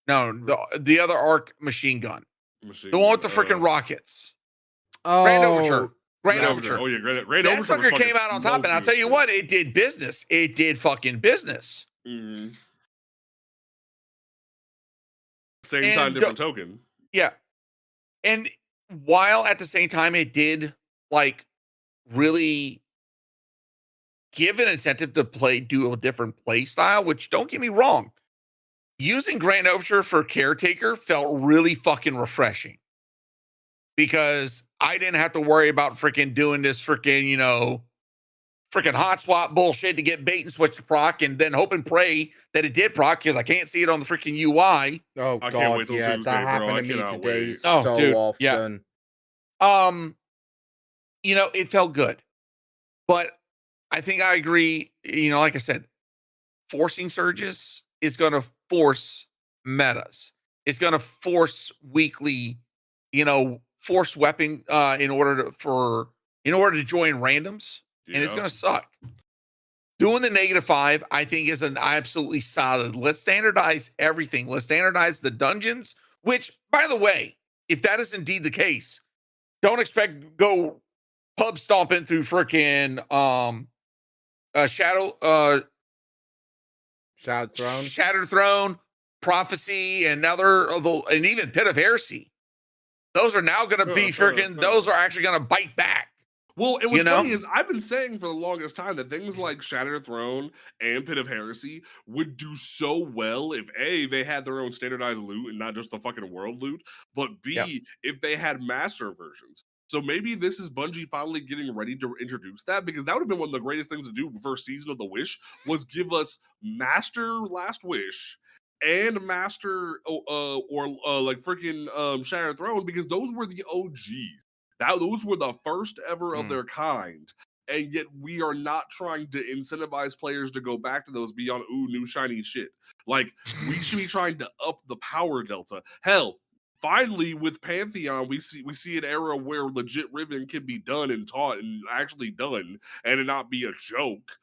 No, the other arc machine gun. The one with the freaking rockets. Oh, Grand Overture. Grand Overture. Oh yeah, Grand that Overture sucker came out on top, and I'll tell you what, it did business. It did fucking business. Mm-hmm. Same time, different token. Yeah, and while at the same time it did like really give an incentive to do a different play style, which don't get me wrong, using Grand Overture for Caretaker felt really fucking refreshing because I didn't have to worry about freaking doing this freaking, freaking hot swap bullshit to get bait and switch to proc and then hope and pray that it did proc because I can't see it on the freaking UI. Oh I God, can't wait till yeah, Tuesday, that happened bro. to me today Oh, dude, often. Yeah. It felt good, but I think I agree. Like I said, forcing surges is going to force metas. It's going to force weekly, force weapon in order to join randoms, and it's going to suck. Doing the -5, I think, is an absolutely solid. Let's standardize everything. Let's standardize the dungeons, which, by the way, if that is indeed the case, don't expect go pub stomping through freaking Shattered Throne, Prophecy, and even Pit of Heresy. Those are now going to be freaking. Those are actually going to bite back. Well, and what's funny is I've been saying for the longest time that things like Shattered Throne and Pit of Heresy would do so well if A, they had their own standardized loot and not just the fucking world loot, but B, if they had master versions. So maybe this is Bungie finally getting ready to introduce that, because that would have been one of the greatest things to do first season of The Wish, was give us Master Last Wish and Master like freaking Shattered Throne, because those were the OGs. Those were the first ever of their kind. And yet we are not trying to incentivize players to go back to those beyond, new shiny shit. Like, we should be trying to up the power delta. Hell, finally with Pantheon, we see an era where legit Riven can be done and taught and actually done and it not be a joke.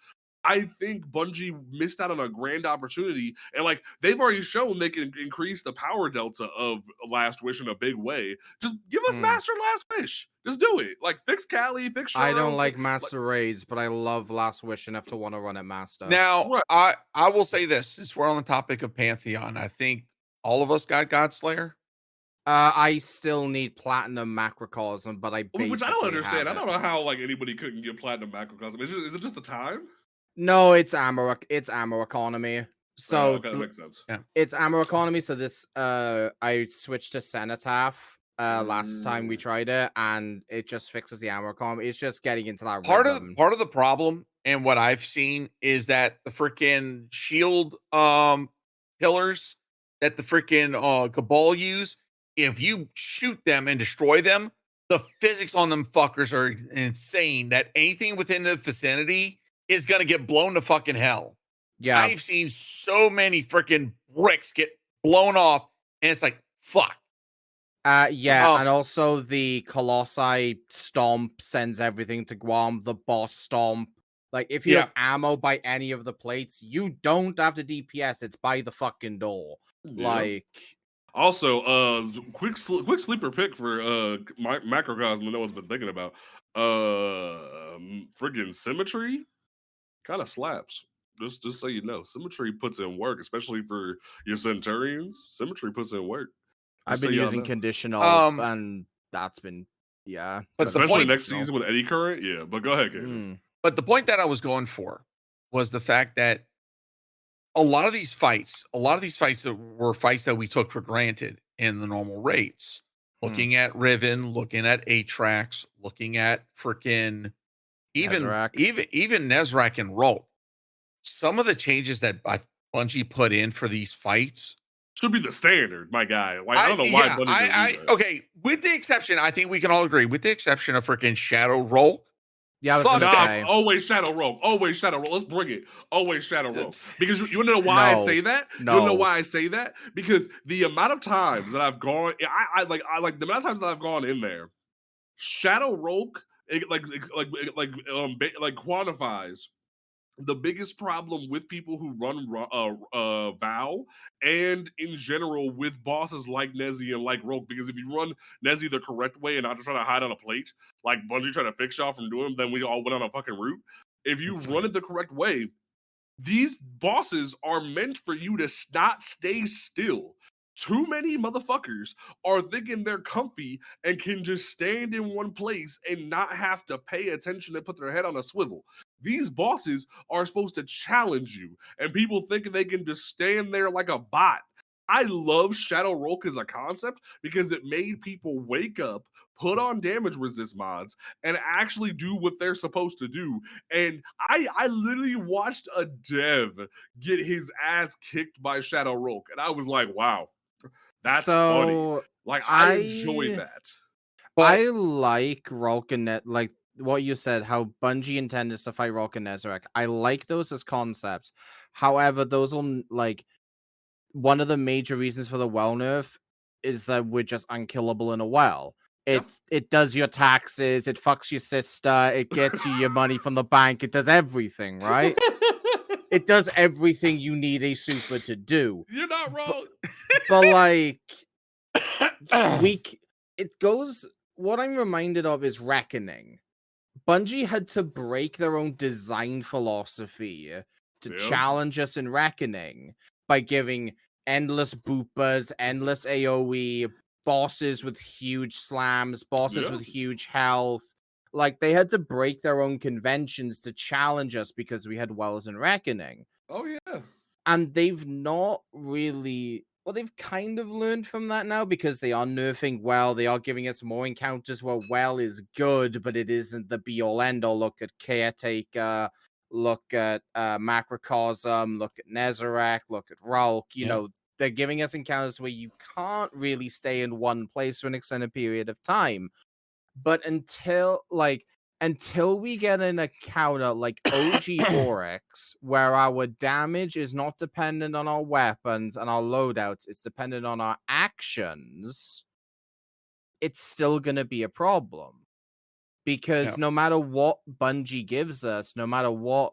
I think Bungie missed out on a grand opportunity, and like they've already shown they can increase the power delta of Last Wish in a big way. Just give us Master Last Wish. Just do it. Like, fix Cali, fix Charles. I don't like Master Raids, but I love Last Wish enough to want to run it Master. Now, I will say this, since we're on the topic of Pantheon, I think all of us got Godslayer. I still need Platinum Macrocosm, but which I don't understand. I don't know how anybody couldn't get Platinum Macrocosm. Is it just the time? No, it's ammo economy. So okay, that makes sense. Yeah. It's ammo economy. So this I switched to Cenotaph last time we tried it, and it just fixes the ammo economy. It's just getting into that part of the problem, and what I've seen is that the freaking shield pillars that the freaking Cabal use, if you shoot them and destroy them, the physics on them fuckers are insane. That anything within the vicinity is going to get blown to fucking hell. Yeah. I've seen so many freaking bricks get blown off, and it's like, fuck. And also the Colossi Stomp sends everything to Guam, the boss Stomp. Like, if you have ammo by any of the plates, you don't have to DPS. It's by the fucking door. Yeah. Like... Also, quick sleeper pick for Macrocosm that no one's been thinking about. Friggin' Symmetry kind of slaps. Just so you know, Symmetry puts in work, especially for your Centurions. Symmetry puts in work. I've been using conditional, and that's been But especially next season with Eddy Current, But go ahead, Cajun. But the point that I was going for was the fact that a lot of these fights that were fights that we took for granted in the normal raids. Looking at Riven, looking at Atrax, looking at freaking even Nezrak and Roll. Some of the changes that Bungie put in for these fights should be the standard, my guy. Like, I don't know why Bungie didn't do that. Okay, with the exception, I think we can all agree, with the exception of freaking Shadow Roll. Yeah, I was gonna say. Always Shadow Rogue. Always Shadow Rogue. Let's bring it. Always Shadow Rogue. Because you want to know why I say that? You want to know why I say that? Because the amount of times that I've gone, I like the amount of times that I've gone in there. Shadow Rogue, like quantifies the biggest problem with people who run Vow and in general with bosses like Nezzy and like Rogue, because if you run Nezzy the correct way and not just trying to hide on a plate, like Bungie trying to fix y'all from doing, then we all went on a fucking route. If you run it the correct way, these bosses are meant for you to not stay still. Too many motherfuckers are thinking they're comfy and can just stand in one place and not have to pay attention and put their head on a swivel. These bosses are supposed to challenge you, and people think they can just stand there like a bot. I love Shadow Roke as a concept because it made people wake up, put on damage resist mods, and actually do what they're supposed to do. And I literally watched a dev get his ass kicked by Shadow Roke, and I was like, wow, that's funny. Like, I enjoy that. But I like Rolk and like what you said, how Bungie intended to fight Rolk and Nezarek. I like those as concepts. However, those will like one of the major reasons for the well nerf is that we're just unkillable in a well. It does your taxes, it fucks your sister, it gets you your money from the bank, it does everything, right? It does everything you need a super to do. You're not wrong. But like it goes. What I'm reminded of is Reckoning. Bungie had to break their own design philosophy to challenge us in Reckoning by giving endless boopers, endless AoE, bosses with huge slams, bosses with huge health. Like, they had to break their own conventions to challenge us because we had Wells in Reckoning. Oh, yeah. And they've not really... Well, they've kind of learned from that now because they are nerfing Well. They are giving us more encounters where Well is good, but it isn't the be-all, end-all. Look at Caretaker, look at Macrocosm, look at Nezarek, look at Rulk. You know, they're giving us encounters where you can't really stay in one place for an extended period of time. But until we get an encounter like OG Oryx, where our damage is not dependent on our weapons and our loadouts, it's dependent on our actions, it's still going to be a problem. Because no matter what Bungie gives us, no matter what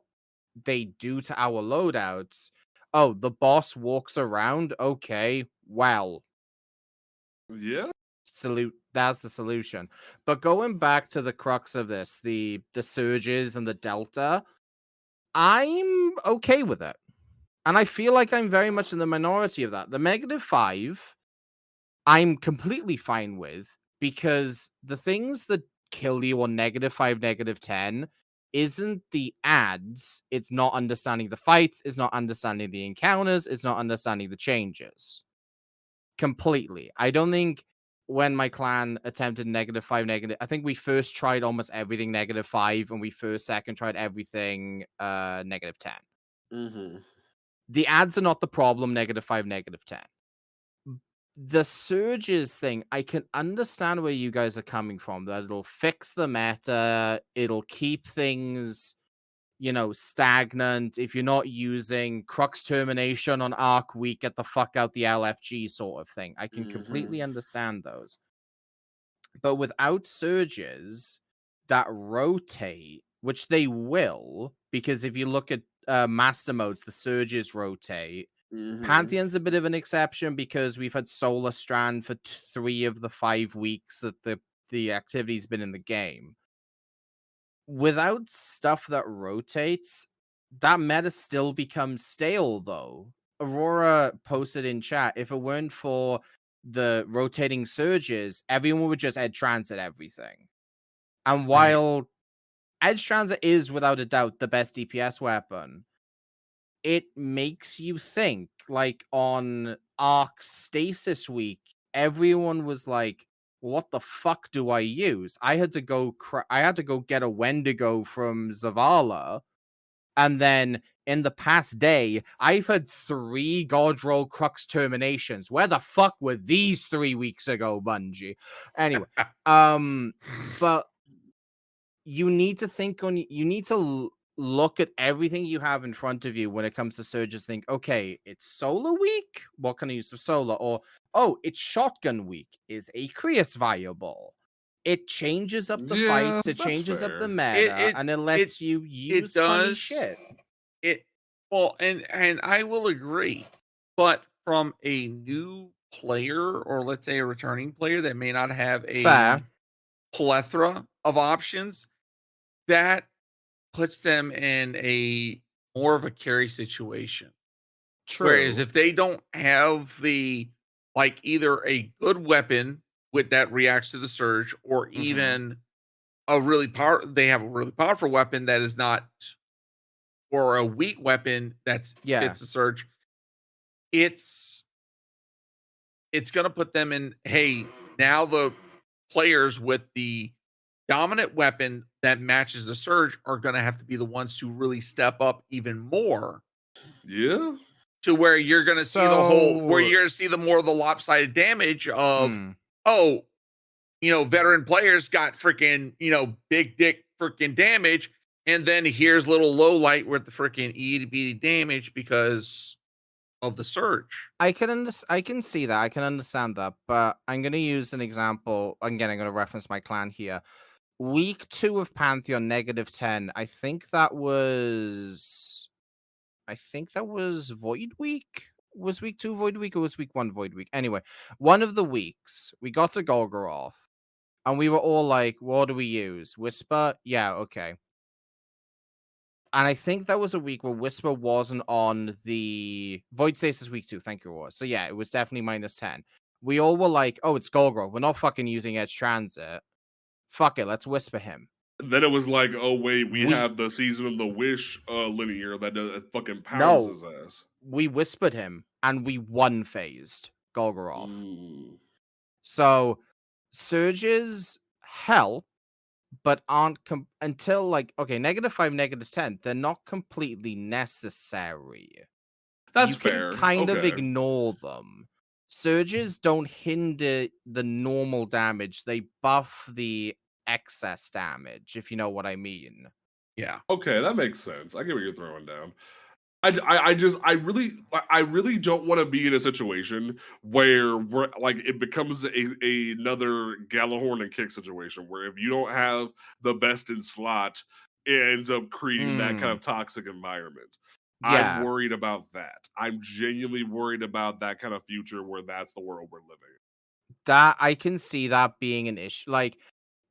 they do to our loadouts, oh, the boss walks around, okay, well. Yeah. That's the solution. But going back to the crux of this, the surges and the delta, I'm okay with it. And I feel like I'm very much in the minority of that. The -5, I'm completely fine with, because the things that kill you on -5, -10 isn't the ads. It's not understanding the fights, it's not understanding the encounters, it's not understanding the changes. Completely. I don't think when my clan attempted -5, I think we first tried almost everything -5, and we second tried everything -10. Mm-hmm. The ads are not the problem, -5, -10. The surges thing, I can understand where you guys are coming from, that it'll fix the meta, it'll keep things, stagnant. If you're not using Crux Termination on Arc Week, get the fuck out the LFG sort of thing. I can completely understand those. But without surges that rotate, which they will, because if you look at master modes, the surges rotate. Pantheon's a bit of an exception because we've had Solar Strand for 3 of the 5 weeks that the activity's been in the game. Without stuff that rotates, that meta still becomes stale, though. Aurora posted in chat, if it weren't for the rotating surges, everyone would just edge transit everything. And while edge transit is without a doubt the best DPS weapon, it makes you think. Like on Arc Stasis Week, everyone was like, what the fuck do I use? I had to go get a Wendigo from Zavala, and then in the past day, I've had 3 Godroll Crux Terminations. Where the fuck were these 3 weeks ago, Bungie? Anyway, but you need to look at everything you have in front of you when it comes to surges. Think, okay, it's Solar Week. What can I use for Solar? Or, oh, it's Shotgun Week. Is Acreus viable? It changes up the fights. It changes up the meta, and it lets you use funny shit. And I will agree, but from a new player, or let's say a returning player that may not have a Fair. plethora of options, that puts them in a more of a carry situation. True. Whereas if they don't have the either a good weapon with that reacts to the surge, or even they have a really powerful weapon that is not, or a weak weapon that's fits the surge, it's gonna put them in, hey, now the players with the dominant weapon that matches the surge are gonna have to be the ones to really step up even more. Yeah. To where you're gonna see the more of the lopsided damage of, veteran players got freaking, big dick freaking damage, and then here's little low light with the freaking itty bitty damage because of the surge. I can see that. I can understand that, but I'm gonna use an example. Again, I'm gonna reference my clan here. Week 2 of Pantheon, -10. I think that was Void Week. Was week 2 Void Week, or was week 1 Void Week? Anyway, one of the weeks we got to Golgoroth, and we were all like, "What do we use? Whisper? Yeah, okay." And I think that was a week where Whisper wasn't on the Void Stasis week 2. Thank you, Roar. So yeah, it was definitely -10. We all were like, "Oh, it's Golgoroth. We're not fucking using Edge Transit. Fuck it, let's Whisper him." Then it was like, oh wait, we have the Season of the Wish linear that fucking pounds his ass. We whispered him and we one phased Golgoroth. So surges help, but aren't until -5, -10. They're not completely necessary. That's you can fair. Kind of ignore them. Surges don't hinder the normal damage; they buff the excess damage, if you know what I mean. Yeah. Okay, that makes sense. I get what you're throwing down. I really don't want to be in a situation where it becomes another Gallahorn and Kick situation where if you don't have the best in slot, it ends up creating that kind of toxic environment. Yeah. I'm worried about that. I'm genuinely worried about that kind of future where that's the world we're living in. That I can see that being an issue.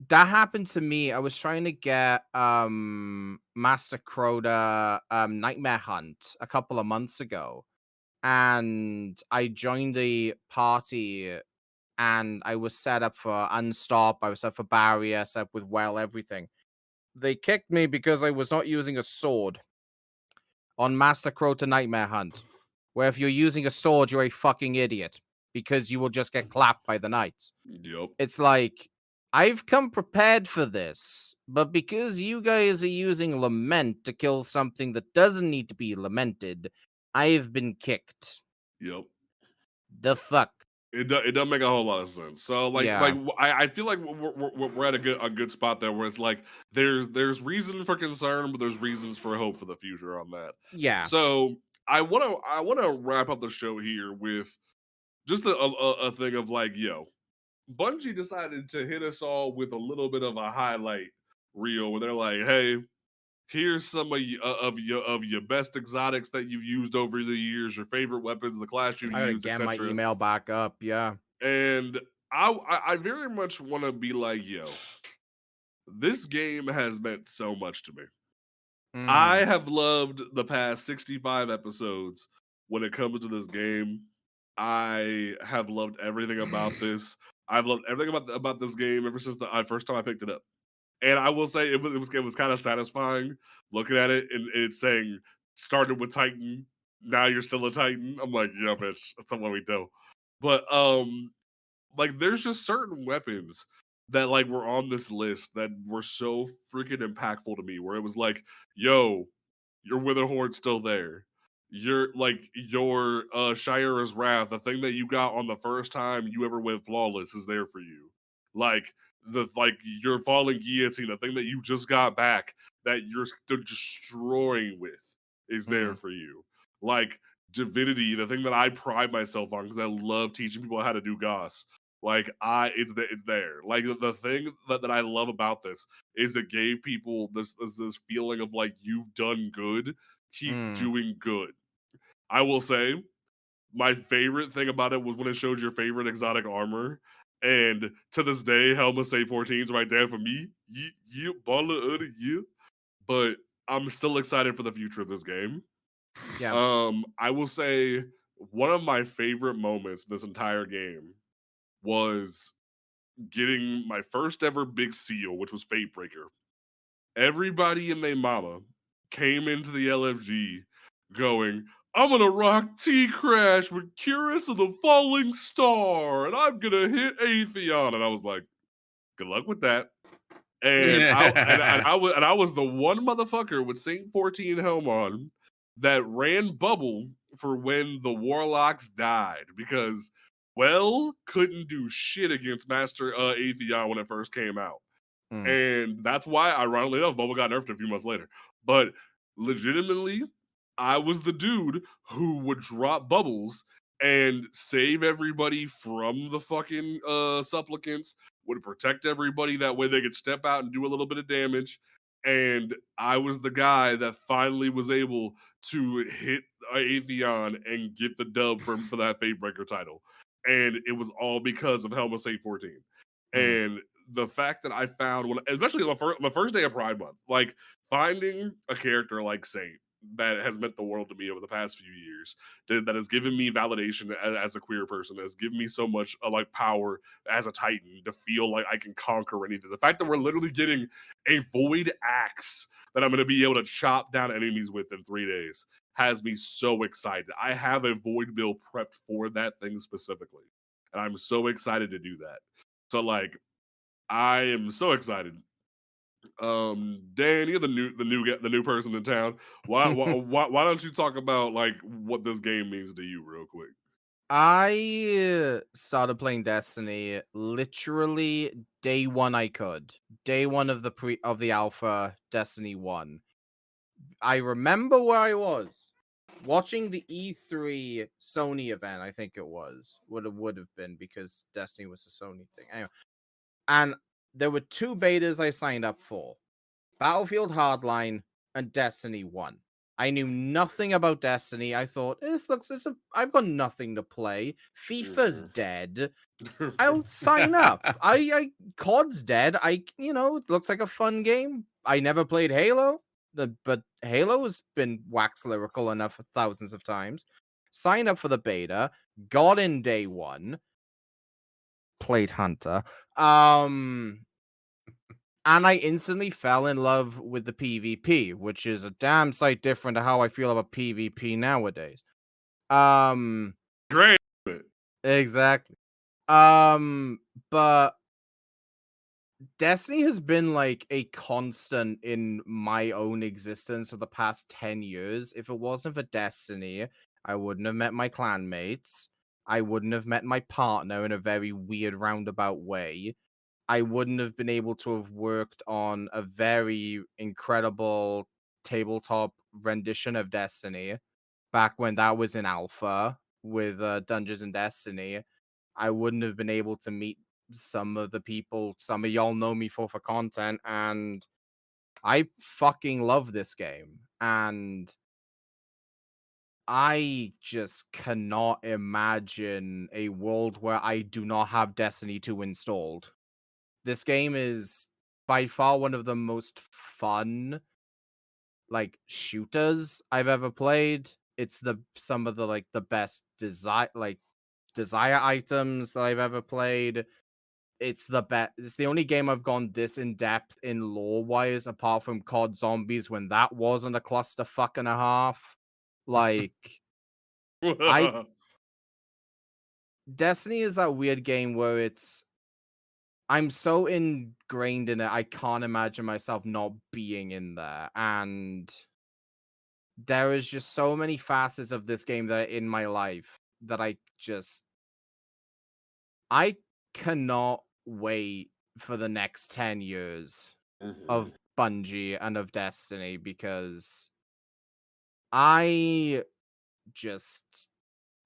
That happened to me. I was trying to get Master Crota Nightmare Hunt a couple of months ago, and I joined the party and I was set up for Unstop, I was set for Barrier, set up with everything. They kicked me because I was not using a sword on Master Crota Nightmare Hunt, where if you're using a sword, you're a fucking idiot because you will just get clapped by the knights. Yep. It's like, I've come prepared for this, but because you guys are using Lament to kill something that doesn't need to be lamented, I've been kicked. Yep. The fuck? It doesn't make a whole lot of sense. So I feel like we're at a good spot there where it's like there's reason for concern, but there's reasons for hope for the future on that. Yeah. So I wanna wrap up the show here with just a thing of Bungie decided to hit us all with a little bit of a highlight reel where they're like, hey, here's some of your best exotics that you've used over the years, your favorite weapons, the class you've used, etc. etc. My email back up, yeah. And I very much want to be like, this game has meant so much to me. I have loved the past 65 episodes when it comes to this game. I have loved everything about this. I've loved everything about this game ever since the first time I picked it up. And I will say it was kind of satisfying looking at it and it's saying started with Titan, now you're still a Titan. I'm like, yeah, bitch, that's not what we do. But there's just certain weapons that were on this list that were so freaking impactful to me. Where it was like, yo, your Witherhoard's still there. Your Shira's Wrath, the thing that you got on the first time you ever went flawless, is there for you. Your Falling Guillotine, the thing that you just got back that you're still destroying with, is there for you. Divinity, the thing that I pride myself on because I love teaching people how to do Goss. It's there. The thing that I love about this is it gave people this feeling of you've done good keep doing good. I will say, my favorite thing about it was when it showed your favorite exotic armor. And to this day, Helma Say 14 is right there for me. Yeah, baller of the year. But I'm still excited for the future of this game. Yeah. I will say one of my favorite moments this entire game was getting my first ever big seal, which was Fatebreaker. Everybody and their mama came into the LFG going, I'm gonna rock T-Crash with Curious of the Falling Star, and I'm gonna hit Atheon. And I was like, good luck with that. And I was the one motherfucker with Saint 14 helm on that ran bubble for when the Warlocks died because couldn't do shit against Master Atheon when it first came out. And that's why, ironically enough, Bubble got nerfed a few months later. But legitimately, I was the dude who would drop bubbles and save everybody from the fucking supplicants, would protect everybody. That way they could step out and do a little bit of damage. And I was the guy that finally was able to hit Atheon and get the dub for that Fatebreaker title. And it was all because of Helma Say 14. And the fact that I found, especially the first day of Pride Month, like finding a character like Saint that has meant the world to me over the past few years, that has given me validation as a queer person, that has given me so much like power as a Titan to feel like I can conquer anything. The fact that we're literally getting a void axe that I'm going to be able to chop down enemies with in 3 days has me so excited. I have a void build prepped for that thing specifically, and I'm so excited to do that. So like, I am so excited. Dan, you're the new person in town. Why don't you talk about like what this game means to you real quick? I started playing Destiny literally day one I could. Day one of the alpha, Destiny 1. I remember where I was watching the E3 Sony event, I think it was. Would have been because Destiny was a Sony thing. Anyway. And there were 2 betas I signed up for. Battlefield Hardline and Destiny 1. I knew nothing about Destiny. I thought, I've got nothing to play. FIFA's dead. I'll sign up. COD's dead. It looks like a fun game. I never played Halo, but Halo has been wax lyrical enough thousands of times. Signed up for the beta, got in day 1, played Hunter. And I instantly fell in love with the PvP, which is a damn sight different to how I feel about PvP nowadays. Great. Exactly. But Destiny has been like a constant in my own existence for the past 10 years. If it wasn't for Destiny, I wouldn't have met my clanmates. I wouldn't have met my partner in a very weird roundabout way. I wouldn't have been able to have worked on a very incredible tabletop rendition of Destiny back when that was in alpha with Dungeons and Destiny. I wouldn't have been able to meet some of the people some of y'all know me for content, and I fucking love this game. And I just cannot imagine a world where I do not have Destiny 2 installed. This game is by far one of the most fun like shooters I've ever played. It's some of the the best desire items that I've ever played. It's the best. It's the only game I've gone this in depth in lore wise, apart from COD Zombies when that wasn't a clusterfuck and a half. Like Destiny is that weird game where I'm so ingrained in it, I can't imagine myself not being in there. And there is just so many facets of this game that are in my life that I cannot wait for the next 10 years of Bungie and of Destiny, because I just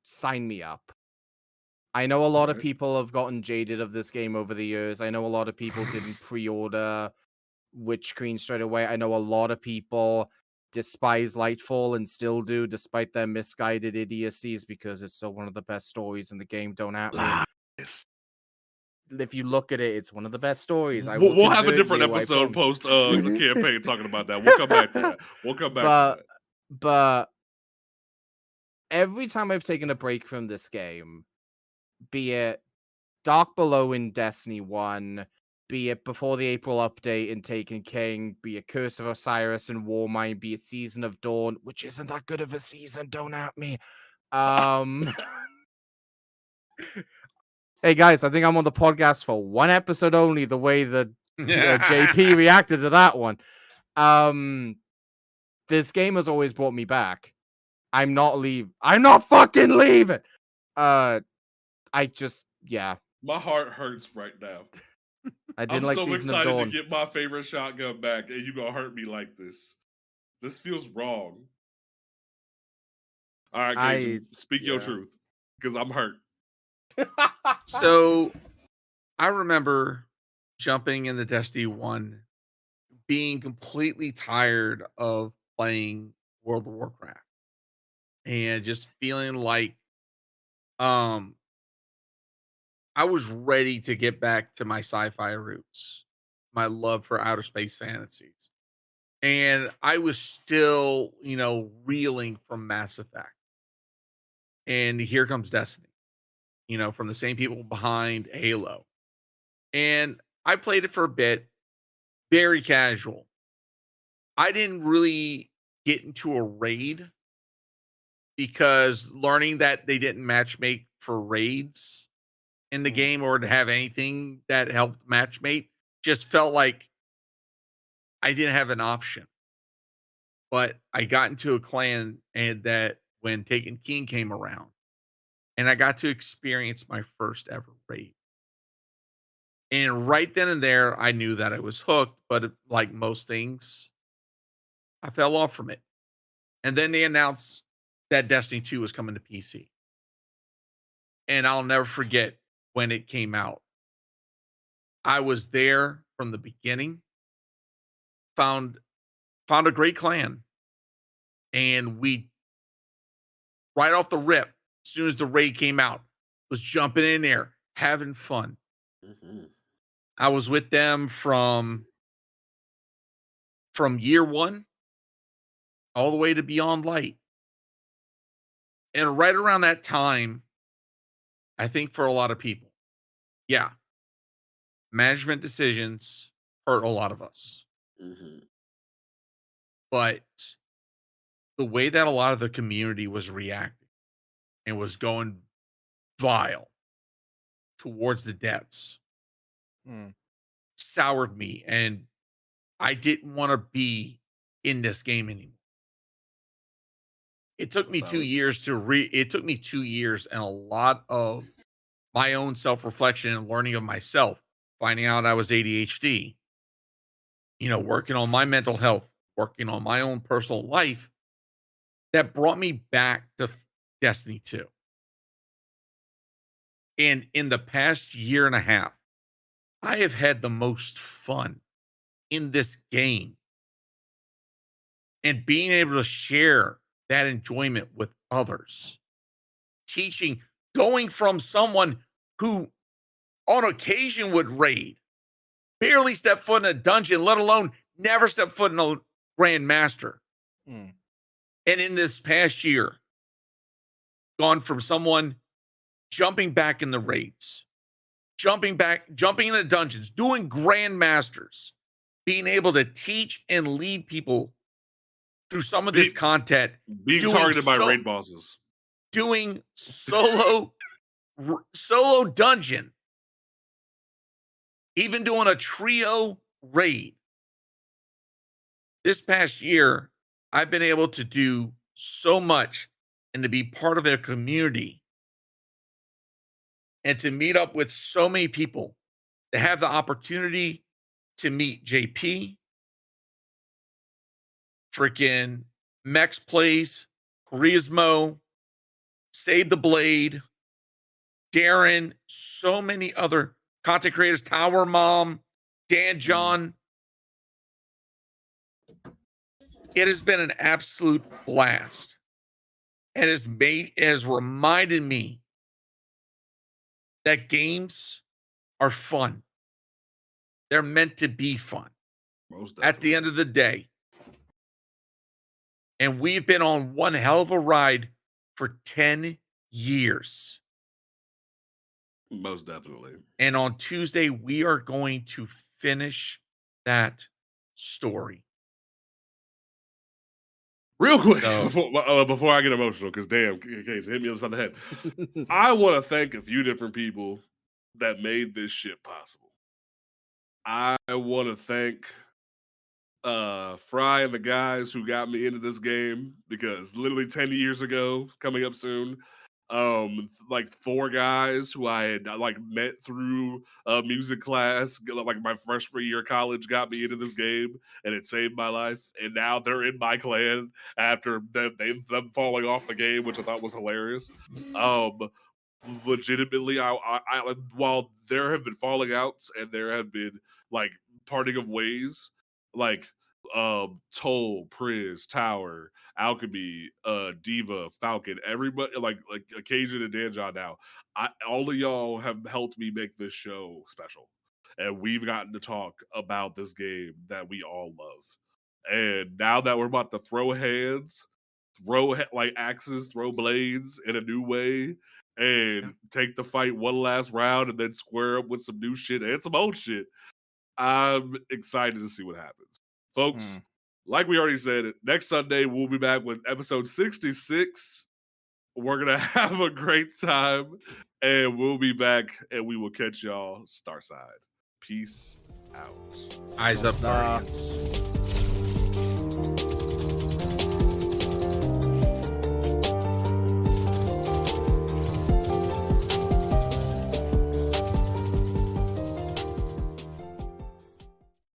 sign me up. I know a lot of people have gotten jaded of this game over the years. I know a lot of people didn't pre-order Witch Queen straight away. I know a lot of people despise Lightfall and still do, despite their misguided idiocies, because it's still one of the best stories in the game. Don't at me. If you look at it, it's one of the best stories. We'll have a different episode post the campaign talking about that. We'll come back to that. But every time I've taken a break from this game, be it Dark Below in Destiny 1, be it before the April update in Taken King, be it Curse of Osiris and Warmind, be it Season of Dawn, which isn't that good of a season, don't at me. Hey guys, I think I'm on the podcast for one episode only, the way that JP reacted to that one. This game has always brought me back. I'm not fucking leaving. Yeah. My heart hurts right now. I'm so excited to get my favorite shotgun back, and you gonna hurt me like this. This feels wrong. All right, Cajun, speak your truth, because I'm hurt. So, I remember jumping in the Destiny 1, being completely tired of playing World of Warcraft, and just feeling like I was ready to get back to my sci-fi roots, my love for outer space fantasies. And I was still, reeling from Mass Effect. And here comes Destiny, from the same people behind Halo. And I played it for a bit, very casual. I didn't really get into a raid because learning that they didn't matchmake for raids in the game or to have anything that helped matchmate just felt like I didn't have an option. But I got into a clan and that when Taken King came around, and I got to experience my first ever raid. And right then and there, I knew that I was hooked, but like most things, I fell off from it. And then they announced that Destiny 2 was coming to PC. And I'll never forget when it came out. I was there from the beginning, found a great clan, and we, right off the rip, as soon as the raid came out, was jumping in there, having fun. Mm-hmm. I was with them from year one all the way to Beyond Light. And right around that time, I think for a lot of people, management decisions hurt a lot of us. Mm-hmm. But the way that a lot of the community was reacting and was going vile towards the devs soured me, and I didn't want to be in this game anymore. It took me 2 years it took me 2 years and a lot of my own self-reflection and learning of myself, finding out I was ADHD, working on my mental health, working on my own personal life, that brought me back to Destiny 2. And in the past year and a half, I have had the most fun in this game. And being able to share that enjoyment with others. Teaching, going from someone who on occasion would raid, barely step foot in a dungeon, let alone never step foot in a Grand Master. And in this past year, gone from someone jumping back in the raids, jumping into dungeons, doing Grand Masters, being able to teach and lead people through some of this content, being targeted by raid bosses, doing solo dungeon, even doing a trio raid. This past year, I've been able to do so much and to be part of their community and to meet up with so many people, to have the opportunity to meet JP, freaking Mex Plays, Charismo, Save the Blade, Darren, so many other content creators, Tower Mom, DanJon. It has been an absolute blast. And it has reminded me that games are fun. They're meant to be fun. At the end of the day. And we've been on one hell of a ride for 10 years. Most definitely. And on Tuesday, we are going to finish that story. Real quick, before I get emotional, because damn, Cajun, hit me upside the head. I want to thank a few different people that made this shit possible. I want to thank Fry and the guys who got me into this game, because literally 10 years ago, coming up soon, like 4 guys who I had like met through music class, like my freshman year of college, got me into this game, and it saved my life. And now they're in my clan after them falling off the game, which I thought was hilarious. Legitimately, I while there have been falling outs and there have been like parting of ways, like Toll, Priz, Tower, Alchemy, Diva, Falcon, everybody like Cajun and DanJon now. All of y'all have helped me make this show special. And we've gotten to talk about this game that we all love. And now that we're about to throw hands, throw like axes, throw blades in a new way, and take the fight one last round and then square up with some new shit and some old shit, I'm excited to see what happens. Folks, like we already said, next Sunday we'll be back with episode 66. We're going to have a great time, and we'll be back, and we will catch y'all Starside. Peace out. Eyes up, Guardians.